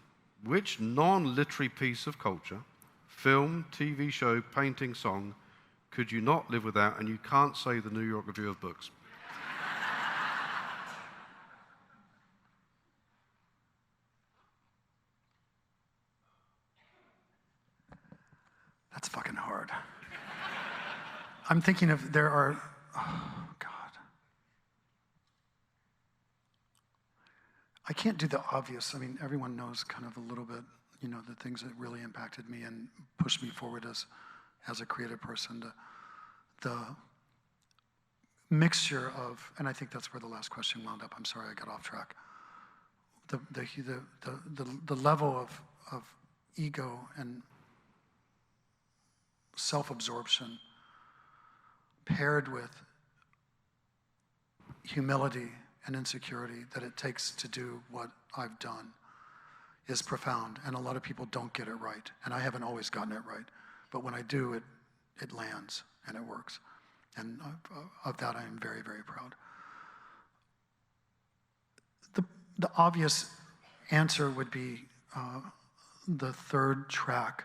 Which non-literary piece of culture, film, TV show, painting, song, could you not live without, and you can't say the New York Review of Books? That's fucking hard. I'm thinking of, there are, oh God. I can't do the obvious. I mean, everyone knows kind of a little bit, you know, the things that really impacted me and pushed me forward as a creative person. The mixture of, and I think that's where the last question wound up. I'm sorry, I got off track. The level of ego and self-absorption paired with humility and insecurity that it takes to do what I've done is profound, and a lot of people don't get it right, and I haven't always gotten it right, but when I do, it lands and it works, and of that I am very, very proud. The obvious answer would be the third track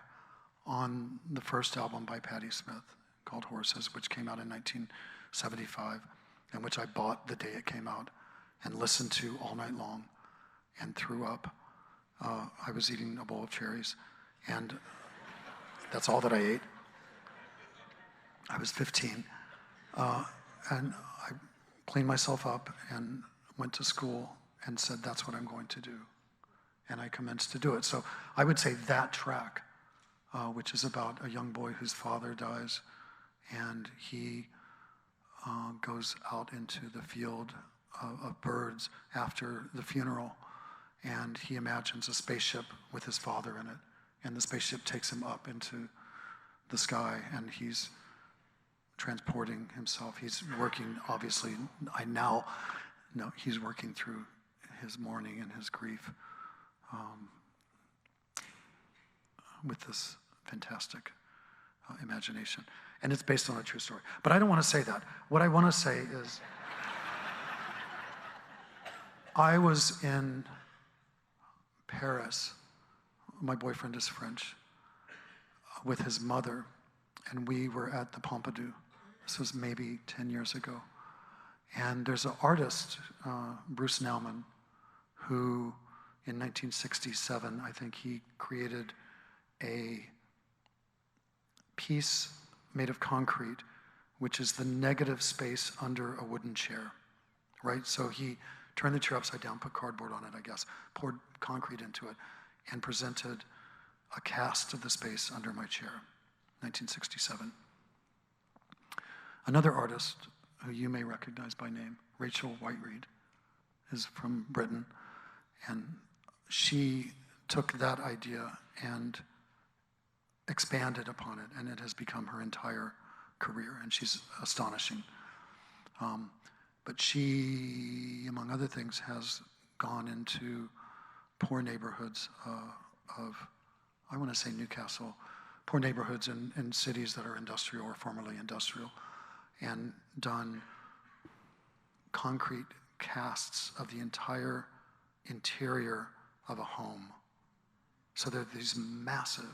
on the first album by Patti Smith called Horses, which came out in 1975, and which I bought the day it came out and listened to all night long and threw up. I was eating a bowl of cherries, and that's all that I ate. I was 15, and I cleaned myself up and went to school and said, that's what I'm going to do. And I commenced to do it. So I would say that track, which is about a young boy whose father dies, and he goes out into the field of birds after the funeral, and he imagines a spaceship with his father in it, and the spaceship takes him up into the sky, and he's transporting himself. He's working, obviously, he's working through his mourning and his grief with this fantastic imagination. And it's based on a true story. But I don't want to say that. What I want to say is, I was in Paris. My boyfriend is French, with his mother, and we were at the Pompidou. This was maybe 10 years ago. And there's an artist, Bruce Nauman, who in 1967, I think he created a piece made of concrete, which is the negative space under a wooden chair, right? So he turned the chair upside down, put cardboard on it, I guess, poured concrete into it, and presented a cast of the space under my chair, 1967. Another artist who you may recognize by name, Rachel Whiteread, is from Britain, and she took that idea and expanded upon it, and it has become her entire career, and she's astonishing. But she, among other things, has gone into poor neighborhoods of, I want to say Newcastle, poor neighborhoods in cities that are industrial or formerly industrial, and done concrete casts of the entire interior of a home. So there are these massive,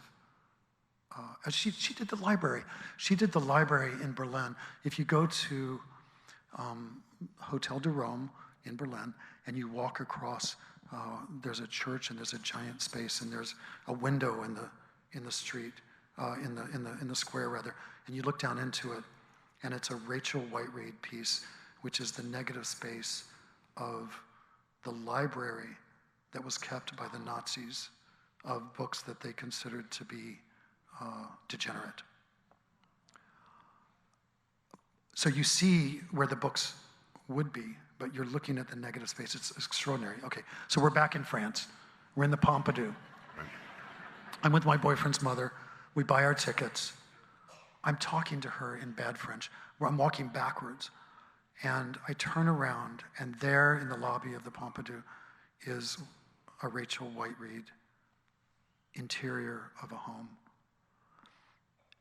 she did the library. She did the library in Berlin. If you go to Hotel de Rome in Berlin and you walk across, there's a church and there's a giant space and there's a window in the street, in the square rather, and you look down into it, and it's a Rachel Whiteread piece, which is the negative space of the library that was kept by the Nazis of books that they considered to be degenerate. So you see where the books would be, but you're looking at the negative space. It's extraordinary. Okay, so we're back in France. We're in the Pompidou. Right. I'm with my boyfriend's mother. We buy our tickets. I'm talking to her in bad French, where I'm walking backwards. And I turn around, and there in the lobby of the Pompidou is a Rachel Whiteread interior of a home.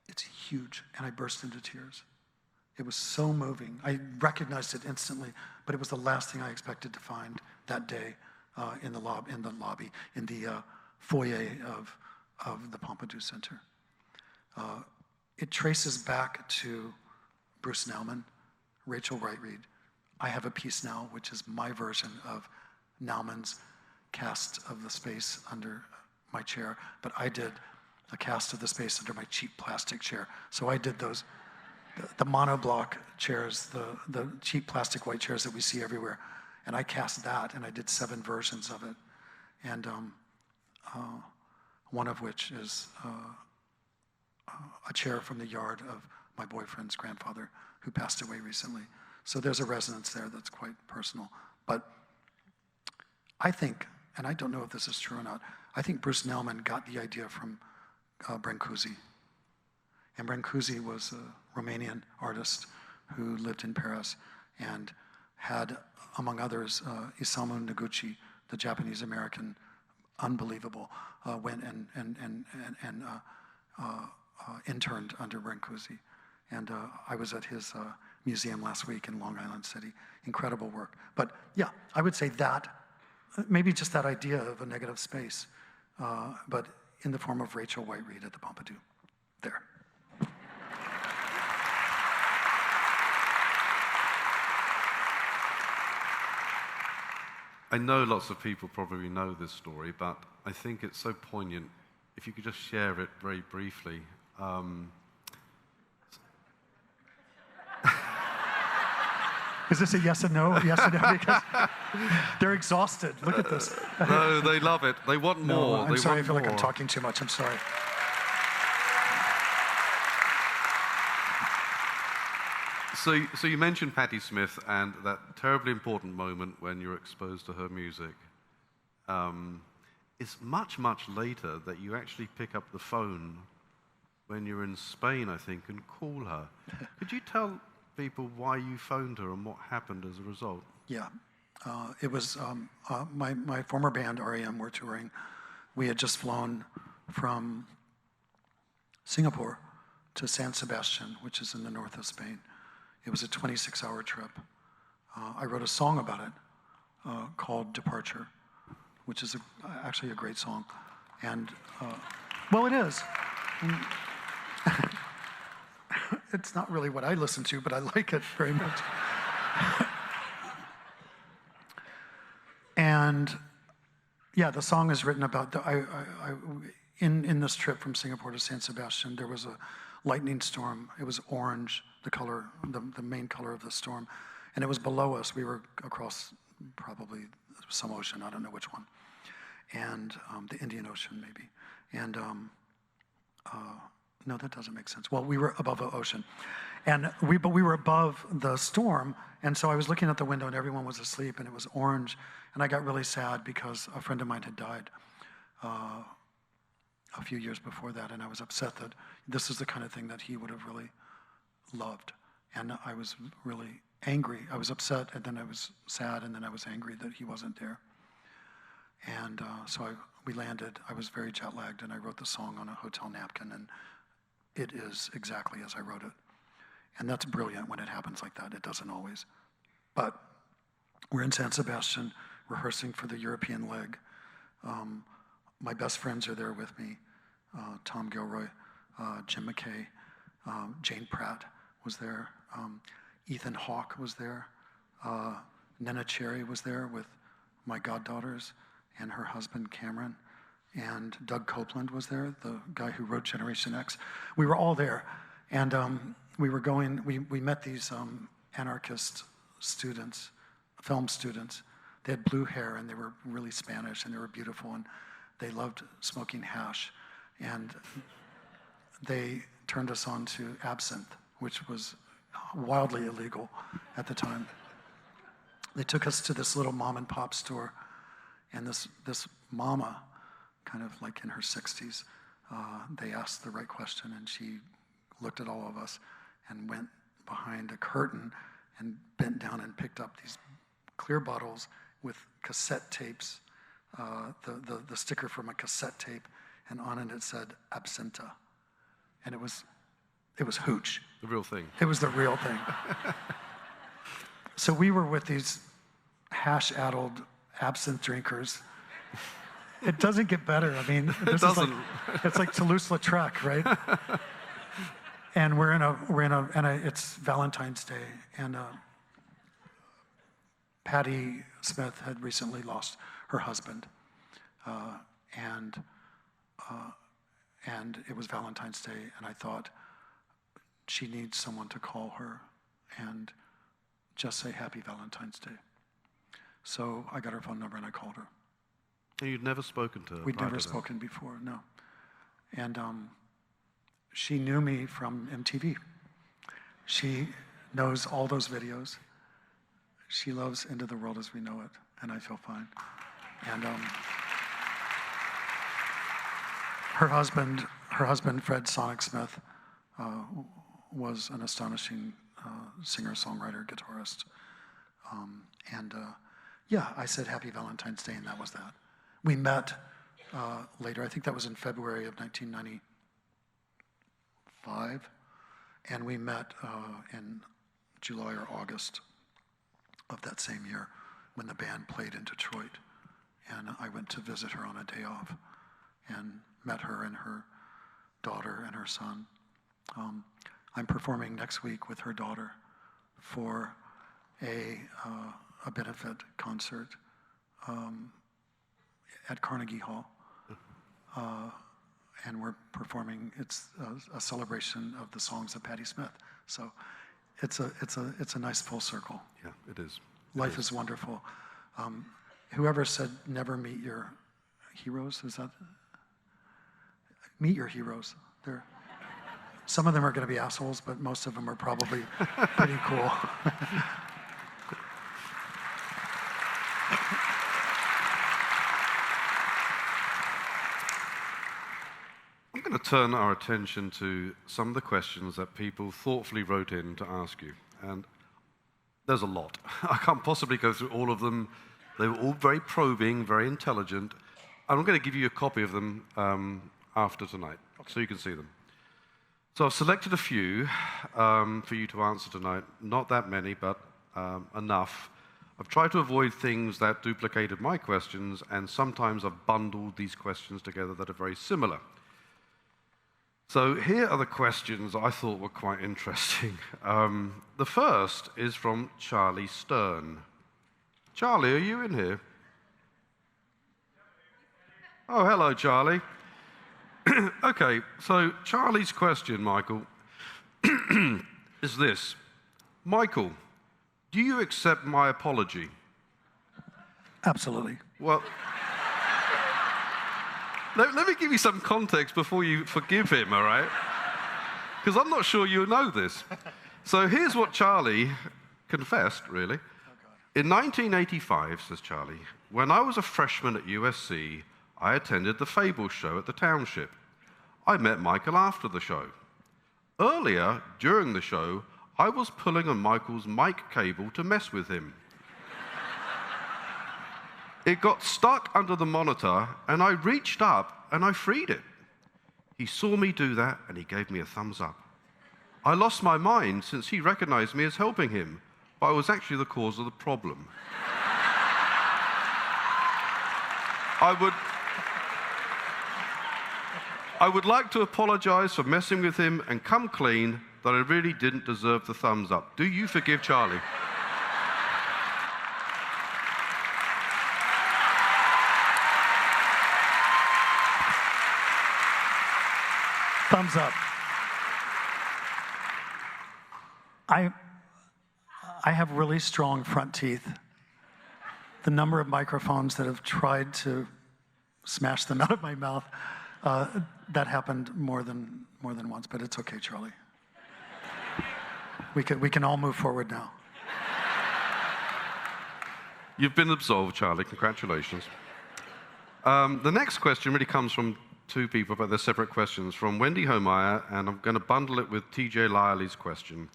It's huge, and I burst into tears. It was so moving. I recognized it instantly, but it was the last thing I expected to find that day in the foyer of the Pompidou Center. It traces back to Bruce Nauman, Rachel Whiteread. I have a piece now, which is my version of Nauman's cast of the space under my chair, but I did a cast of the space under my cheap plastic chair. So I did those, the monoblock chairs, the cheap plastic white chairs that we see everywhere, and I cast that, and I did 7 versions of it, and one of which is a chair from the yard of my boyfriend's grandfather who passed away recently. So there's a resonance there that's quite personal. But I think, and I don't know if this is true or not, I think Bruce Nauman got the idea from Brancusi. And Brancusi was a Romanian artist who lived in Paris and had, among others, Isamu Noguchi, the Japanese-American, unbelievable, went and interned under Brancusi. And I was at his museum last week in Long Island City. Incredible work. But yeah, I would say that, maybe just that idea of a negative space, but in the form of Rachel Whiteread at the Pompidou. There. I know lots of people probably know this story, but I think it's so poignant. If you could just share it very briefly. Is this a yes and no? Yes and no, because they're exhausted. Look at this. No, they love it. They want more. I'm sorry, I feel like I'm talking too much. I'm sorry. So you mentioned Patti Smith and that terribly important moment when you're exposed to her music. It's much, much later that you actually pick up the phone when you're in Spain, I think, and call her. Could you tell people why you phoned her and what happened as a result? Yeah. It was my former band, R.E.M, were touring. We had just flown from Singapore to San Sebastian, which is in the north of Spain. It was a 26-hour trip. I wrote a song about it. called Departure, which is actually a great song. And, well, it is. It's not really what I listen to, but I like it very much. And yeah, the song is written about, in this trip from Singapore to San Sebastian, there was a lightning storm. It was orange, the color, the main color of the storm. And it was below us. We were across probably some ocean, I don't know which one. And the Indian Ocean, maybe. And no, that doesn't make sense. Well, we were above the ocean. But we were above the storm, and so I was looking out the window and everyone was asleep and it was orange. And I got really sad because a friend of mine had died a few years before that, and I was upset that this is the kind of thing that he would have really loved. And I was really angry. I was upset, and then I was sad, and then I was angry that he wasn't there. And so we landed. I was very jet-lagged, and I wrote the song on a hotel napkin, and it is exactly as I wrote it. And that's brilliant when it happens like that. It doesn't always. But we're in San Sebastian, rehearsing for the European leg. My best friends are there with me. Tom Gilroy, Jim McKay, Jane Pratt was there. Ethan Hawke was there. Nena Cherry was there with my goddaughters and her husband Cameron. And Doug Copeland was there, the guy who wrote Generation X. We were all there. And we met these anarchist students, film students. They had blue hair, and they were really Spanish, and they were beautiful, and they loved smoking hash. And they turned us on to absinthe, which was wildly illegal at the time. They took us to this little mom and pop store, and this mama, kind of like in her 60s, they asked the right question, and she looked at all of us and went behind a curtain and bent down and picked up these clear bottles with cassette tapes, the sticker from a cassette tape, and on it said absenta. And it was hooch. The real thing. It was the real thing. So we were with these hash-addled absinthe drinkers. It doesn't get better. I mean, this is like, it's like Toulouse-Lautrec, right? And it's Valentine's Day, and Patti Smith had recently lost her husband, and it was Valentine's Day, and I thought she needs someone to call her and just say Happy Valentine's Day. So I got her phone number and I called her. And you'd never spoken to her? We'd never spoken before, no. And she knew me from MTV. She knows all those videos. She loves Into the World as We Know It, and I Feel Fine. And her husband, Fred Sonic Smith, was an astonishing singer-songwriter, guitarist. Yeah, I said Happy Valentine's Day, and that was that. We met later, I think that was in February of 1995, and we met in July or August of that same year when the band played in Detroit. And I went to visit her on a day off and met her and her daughter and her son. I'm performing next week with her daughter for a benefit concert at Carnegie Hall. And we're performing, it's a celebration of the songs of Patti Smith. So it's a nice full circle. Yeah, it is. Life is wonderful. Whoever said never meet your heroes, is that? Meet your heroes. Some of them are going to be assholes, but most of them are probably pretty cool. I'm going to turn our attention to some of the questions that people thoughtfully wrote in to ask you. And there's a lot. I can't possibly go through all of them. They were all very probing, very intelligent. I'm going to give you a copy of them after tonight, so you can see them. So I've selected a few for you to answer tonight. Not that many, but enough. I've tried to avoid things that duplicated my questions, and sometimes I've bundled these questions together that are very similar. So here are the questions I thought were quite interesting. The first is from Charlie Stern. Charlie, are you in here? Oh, hello, Charlie. Okay, so Charlie's question, Michael, is this. Michael, do you accept my apology? Absolutely. Well, let me give you some context before you forgive him, all right? Because I'm not sure you know this. So here's what Charlie confessed, really. In 1985, says Charlie, when I was a freshman at USC, I attended the Fable show at the Township. I met Michael after the show. Earlier, during the show, I was pulling on Michael's mic cable to mess with him. It got stuck under the monitor, and I reached up and I freed it. He saw me do that, and he gave me a thumbs up. I lost my mind since he recognized me as helping him, but I was actually the cause of the problem. I would like to apologize for messing with him and come clean that I really didn't deserve the thumbs up. Do you forgive Charlie? Thumbs up. I have really strong front teeth. The number of microphones that have tried to smash them out of my mouth, that happened more than once, but it's okay, Charlie. We can all move forward now. You've been absolved, Charlie. Congratulations. The next question really comes from two people, but they're separate questions. From Wendy Homeyer, and I'm going to bundle it with TJ Lyerly's question.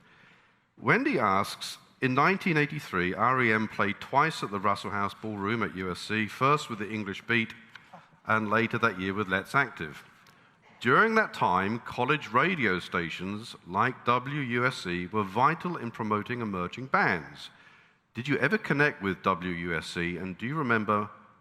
Wendy asks, in 1983, R.E.M. played twice at the Russell House Ballroom at USC, first with the English Beat, and later that year with Let's Active. During that time, college radio stations like WUSC were vital in promoting emerging bands. Did you ever connect with WUSC, and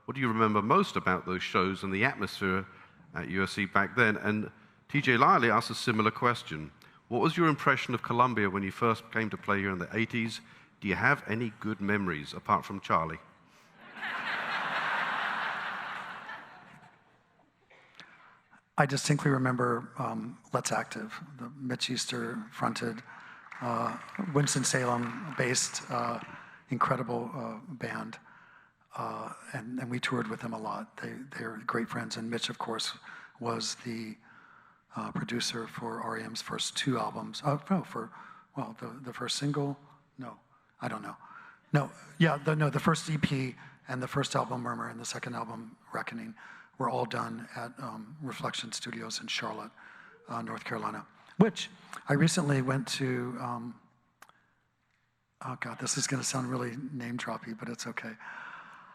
what do you remember most about those shows and the atmosphere at USC back then? And TJ Lyerly asked a similar question. What was your impression of Columbia when you first came to play here in the 80s? Do you have any good memories, apart from Charlie? I distinctly remember Let's Active, the Mitch Easter fronted, Winston-Salem-based, incredible band. And we toured with them a lot. They're great friends. And Mitch, of course, was the producer for R.E.M's first two albums. The first single? No, I don't know. The first EP and the first album, Murmur, and the second album, Reckoning, were all done at Reflection Studios in Charlotte, North Carolina, which I recently went to, oh God, this is gonna sound really name-droppy, but it's okay.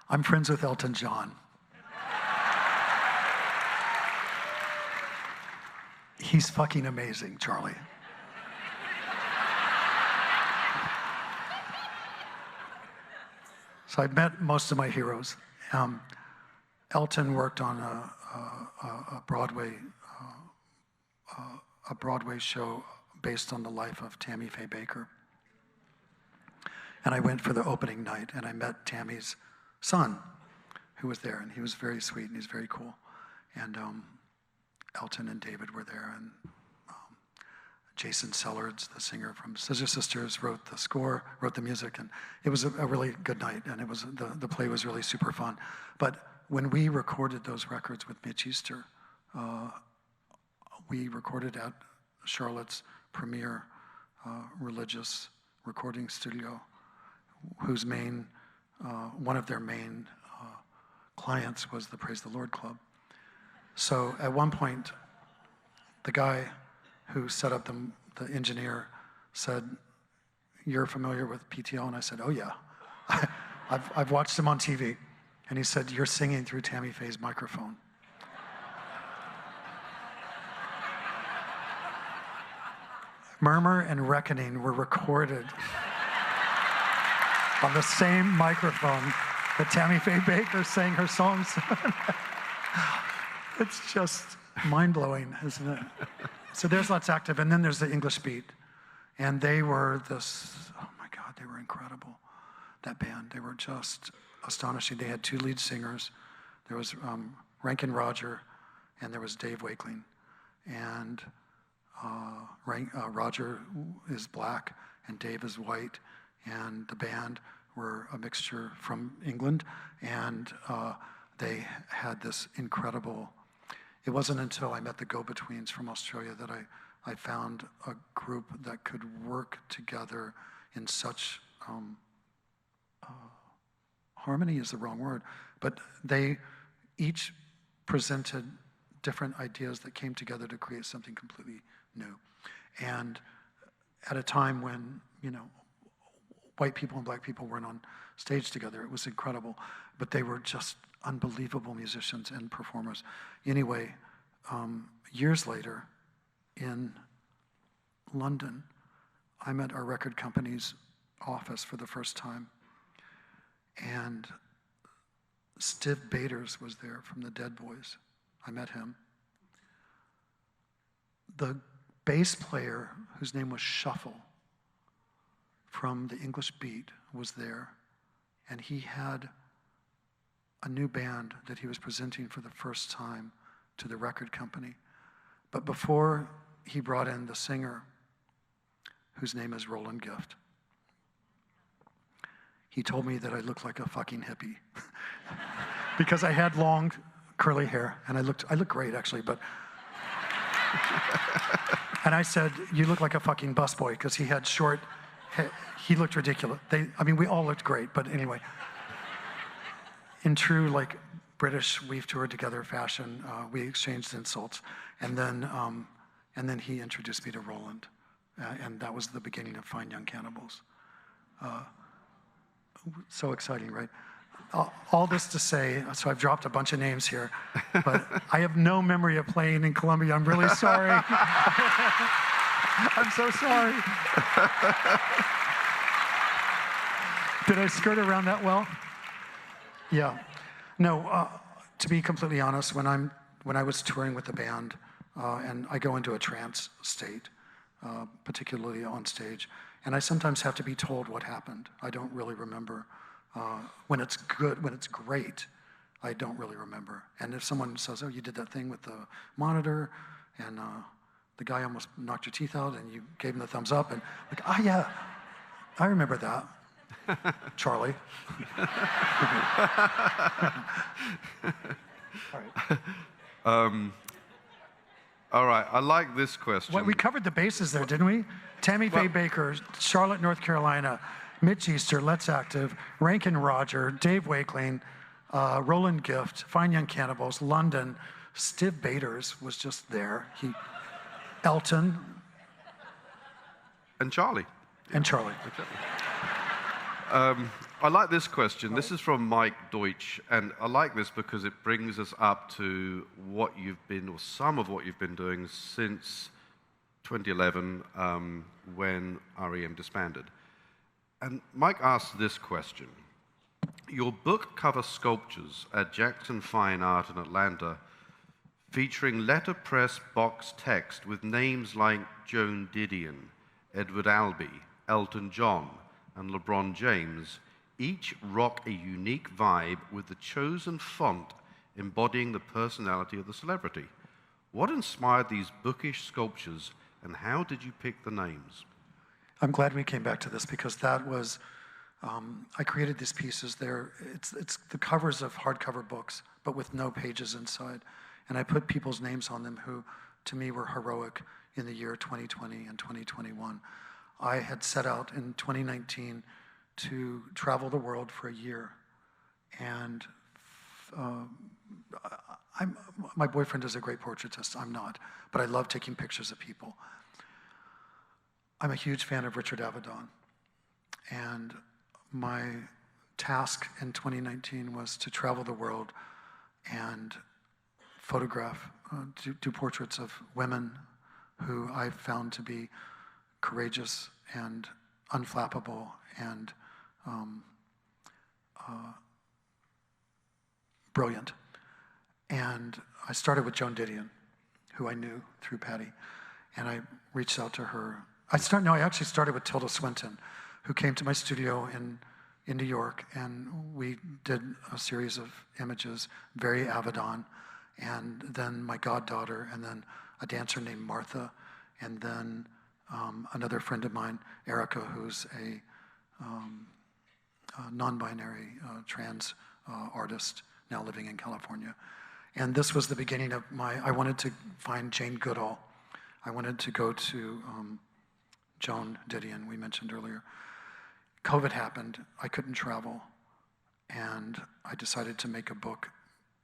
I'm friends with Elton John. He's fucking amazing, Charlie. So I met most of my heroes. Elton worked on a Broadway show based on the life of Tammy Faye Baker. And I went for the opening night, and I met Tammy's son, who was there, and he was very sweet, and he's very cool. And Elton and David were there, and Jason Sellards, the singer from Scissor Sisters, wrote the score, wrote the music, and it was a really good night, and it was the play was really super fun. But when we recorded those records with Mitch Easter, we recorded at Charlotte's premier religious recording studio, whose one of their main clients was the Praise the Lord Club. So at one point, the guy who set up the engineer said, "You're familiar with PTL?" And I said, "Oh yeah, I've watched him on TV." And he said, "You're singing through Tammy Faye's microphone." Murmur and Reckoning were recorded. on the same microphone that Tammy Faye Baker sang her songs. It's just mind-blowing, isn't it? So there's Let's Active, and then there's the English Beat. And they were this, oh my God, they were incredible, that band. They were just astonishing. They had 2 lead singers. There was Rankin Roger, and there was Dave Wakeling. And Roger is black, and Dave is white. And the band were a mixture from England. And they had this incredible, it wasn't until I met the Go-Betweens from Australia that I found a group that could work together in such, harmony is the wrong word, but they each presented different ideas that came together to create something completely new. And at a time when, white people and black people weren't on stage together, it was incredible, but they were just unbelievable musicians and performers. Anyway, years later, in London, I'm at our record company's office for the first time, and Stiv Bators was there from the Dead Boys. I met him. The bass player, whose name was Shuffle, from the English Beat, was there, and he had a new band that he was presenting for the first time to the record company. But before he brought in the singer, whose name is Roland Gift, he told me that I looked like a fucking hippie because I had long curly hair, and I looked great actually, but and I said, you look like a fucking busboy, because he had short hair. He looked ridiculous. We all looked great, but anyway. In true British, we've toured together fashion, we exchanged insults, and then he introduced me to Roland, and that was the beginning of Fine Young Cannibals. So exciting, right? All this to say, so I've dropped a bunch of names here, but I have no memory of playing in Colombia. I'm really sorry. I'm so sorry. Did I skirt around that well? Yeah. No, to be completely honest, when I was touring with the band, and I go into a trance state, particularly on stage, and I sometimes have to be told what happened. I don't really remember. When it's good, when it's great, I don't really remember. And if someone says, oh, you did that thing with the monitor, and the guy almost knocked your teeth out, and you gave him the thumbs up, and yeah, I remember that. Charlie. All right, I like this question. Well, we covered the bases there, didn't we? Tammy Faye Baker, Charlotte, North Carolina, Mitch Easter, Let's Active, Rankin Roger, Dave Wakeling, Roland Gift, Fine Young Cannibals, London, Stiv Bators was just there. Elton. And Charlie. And Charlie. I like this question. This is from Mike Deutsch, and I like this because it brings us up to what you've been, or some of what you've been doing since 2011, when R.E.M. disbanded. And Mike asks this question. Your book covers sculptures at Jackson Fine Art in Atlanta featuring letterpress box text with names like Joan Didion, Edward Albee, Elton John, and LeBron James, each rock a unique vibe with the chosen font embodying the personality of the celebrity. What inspired these bookish sculptures, and how did you pick the names? I'm glad we came back to this, because that was, I created these pieces there. It's the covers of hardcover books, but with no pages inside. And I put people's names on them who, to me, were heroic in the year 2020 and 2021. I had set out in 2019 to travel the world for a year, and my boyfriend is a great portraitist. I'm not, but I love taking pictures of people. I'm a huge fan of Richard Avedon, and my task in 2019 was to travel the world and photograph, do portraits of women who I found to be courageous and unflappable and brilliant. And I started with Joan Didion, who I knew through Patty. And I reached out to her. I actually started with Tilda Swinton, who came to my studio in New York, and we did a series of images, very Avedon, and then my goddaughter, and then a dancer named Martha, and then another friend of mine, Erica, who's a non-binary trans artist now living in California. And this was the beginning of I wanted to find Jane Goodall. I wanted to go to Joan Didion, we mentioned earlier. COVID happened, I couldn't travel, and I decided to make a book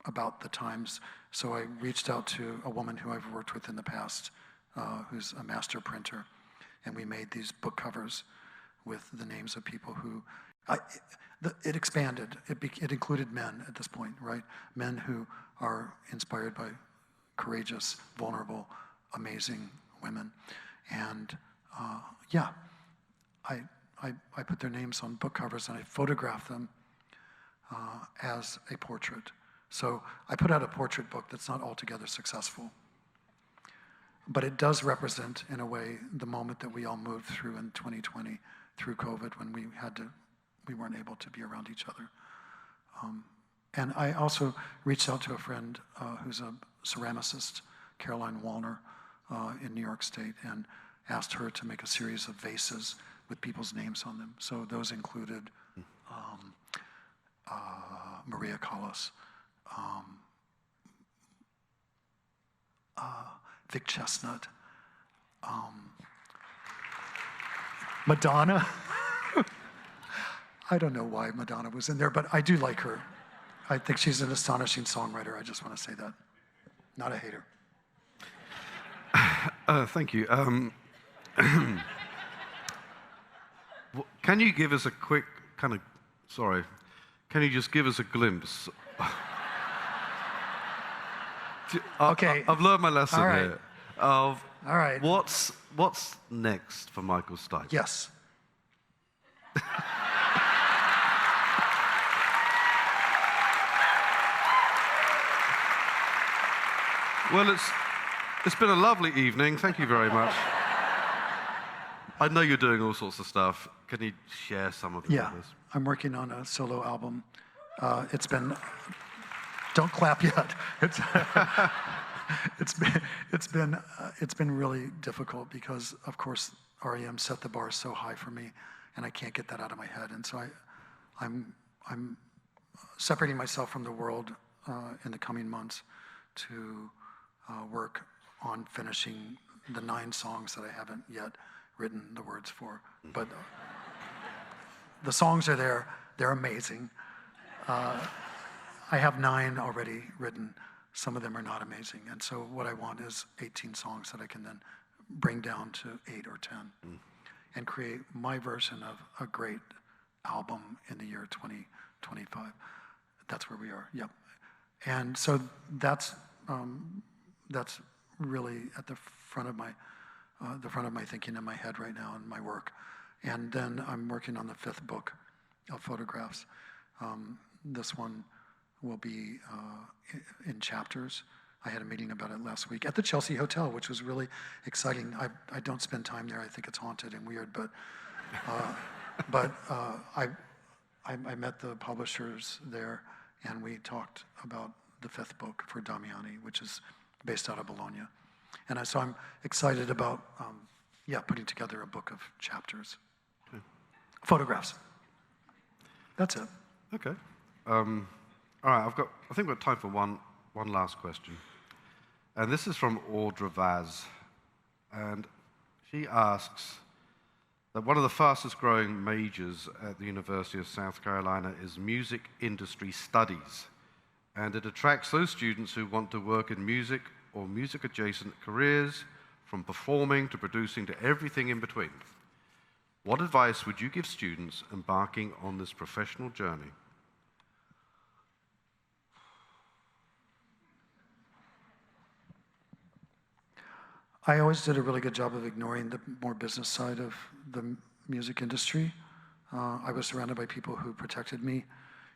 about the times. So I reached out to a woman who I've worked with in the past, who's a master printer, and we made these book covers with the names of people who, it expanded. It included men at this point, right? Men who are inspired by courageous, vulnerable, amazing women. And I put their names on book covers and I photographed them as a portrait. So I put out a portrait book that's not altogether successful, but it does represent, in a way, the moment that we all moved through in 2020, through COVID, when we weren't able to be around each other. And I also reached out to a friend who's a ceramicist, Caroline Wallner, in New York State, and asked her to make a series of vases with people's names on them. So those included Maria Callas, Vic Chestnut, Madonna. I don't know why Madonna was in there, but I do like her. I think she's an astonishing songwriter. I just want to say that. Not a hater. Thank you. Can you give us a quick can you just give us a glimpse? Okay. I've learned my lesson All right. here. All right. What's next for Michael Stipe? Yes. Well, it's been a lovely evening. Thank you very much. I know you're doing all sorts of stuff. Can you share some of it with us? I'm working on a solo album. It's been, don't clap yet. It's been really difficult because, of course, R.E.M. set the bar so high for me, and I can't get that out of my head. And so I'm separating myself from the world in the coming months to work on finishing the 9 songs that I haven't yet written the words for. But the songs are there. They're amazing. I have 9 already written. Some of them are not amazing. And so what I want is 18 songs that I can then bring down to 8 or 10 and create my version of a great album in the year 2025. That's where we are, yep. And so that's really at the front of my thinking in my head right now and my work. And then I'm working on the 5th book of photographs. This one will be in chapters. I had a meeting about it last week at the Chelsea Hotel, which was really exciting. I don't spend time there. I think it's haunted and weird, but I met the publishers there, and we talked about the 5th book for Damiani, which is based out of Bologna. And so I'm excited about, putting together a book of chapters. Okay. Photographs. That's it. Okay. All right, I think we've got time for one last question. And this is from Audra Vaz. And she asks that one of the fastest growing majors at the University of South Carolina is music industry studies. And it attracts those students who want to work in music or music-adjacent careers, from performing to producing to everything in between. What advice would you give students embarking on this professional journey? I always did a really good job of ignoring the more business side of the music industry. I was surrounded by people who protected me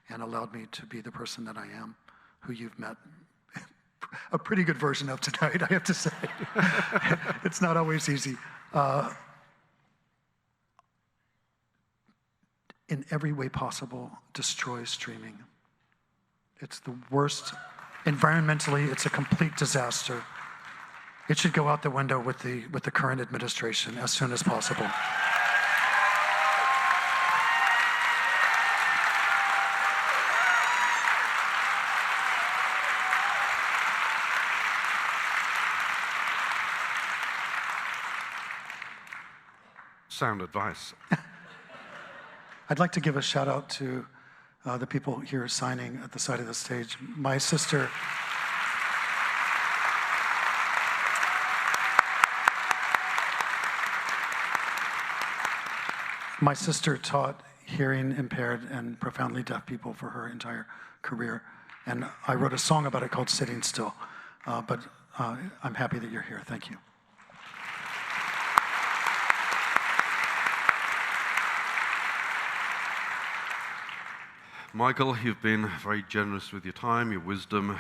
and allowed me to be the person that I am, who you've met a pretty good version of tonight, I have to say. It's not always easy. In every way possible, destroy streaming. It's the worst. Environmentally, it's a complete disaster. It should go out the window with the current administration as soon as possible. Sound advice. I'd like to give a shout out to the people here signing at the side of the stage. My sister, taught hearing impaired and profoundly deaf people for her entire career. And I wrote a song about it called Sitting Still. But I'm happy that you're here. Thank you. Michael, you've been very generous with your time, your wisdom.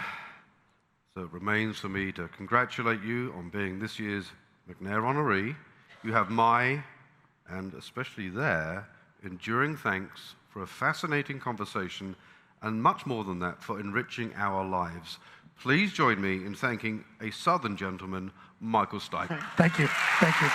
So it remains for me to congratulate you on being this year's McNair Honoree. You have my, and especially their, enduring thanks for a fascinating conversation, and much more than that, for enriching our lives. Please join me in thanking a Southern gentleman, Michael Stipe. Thank you. Thank you.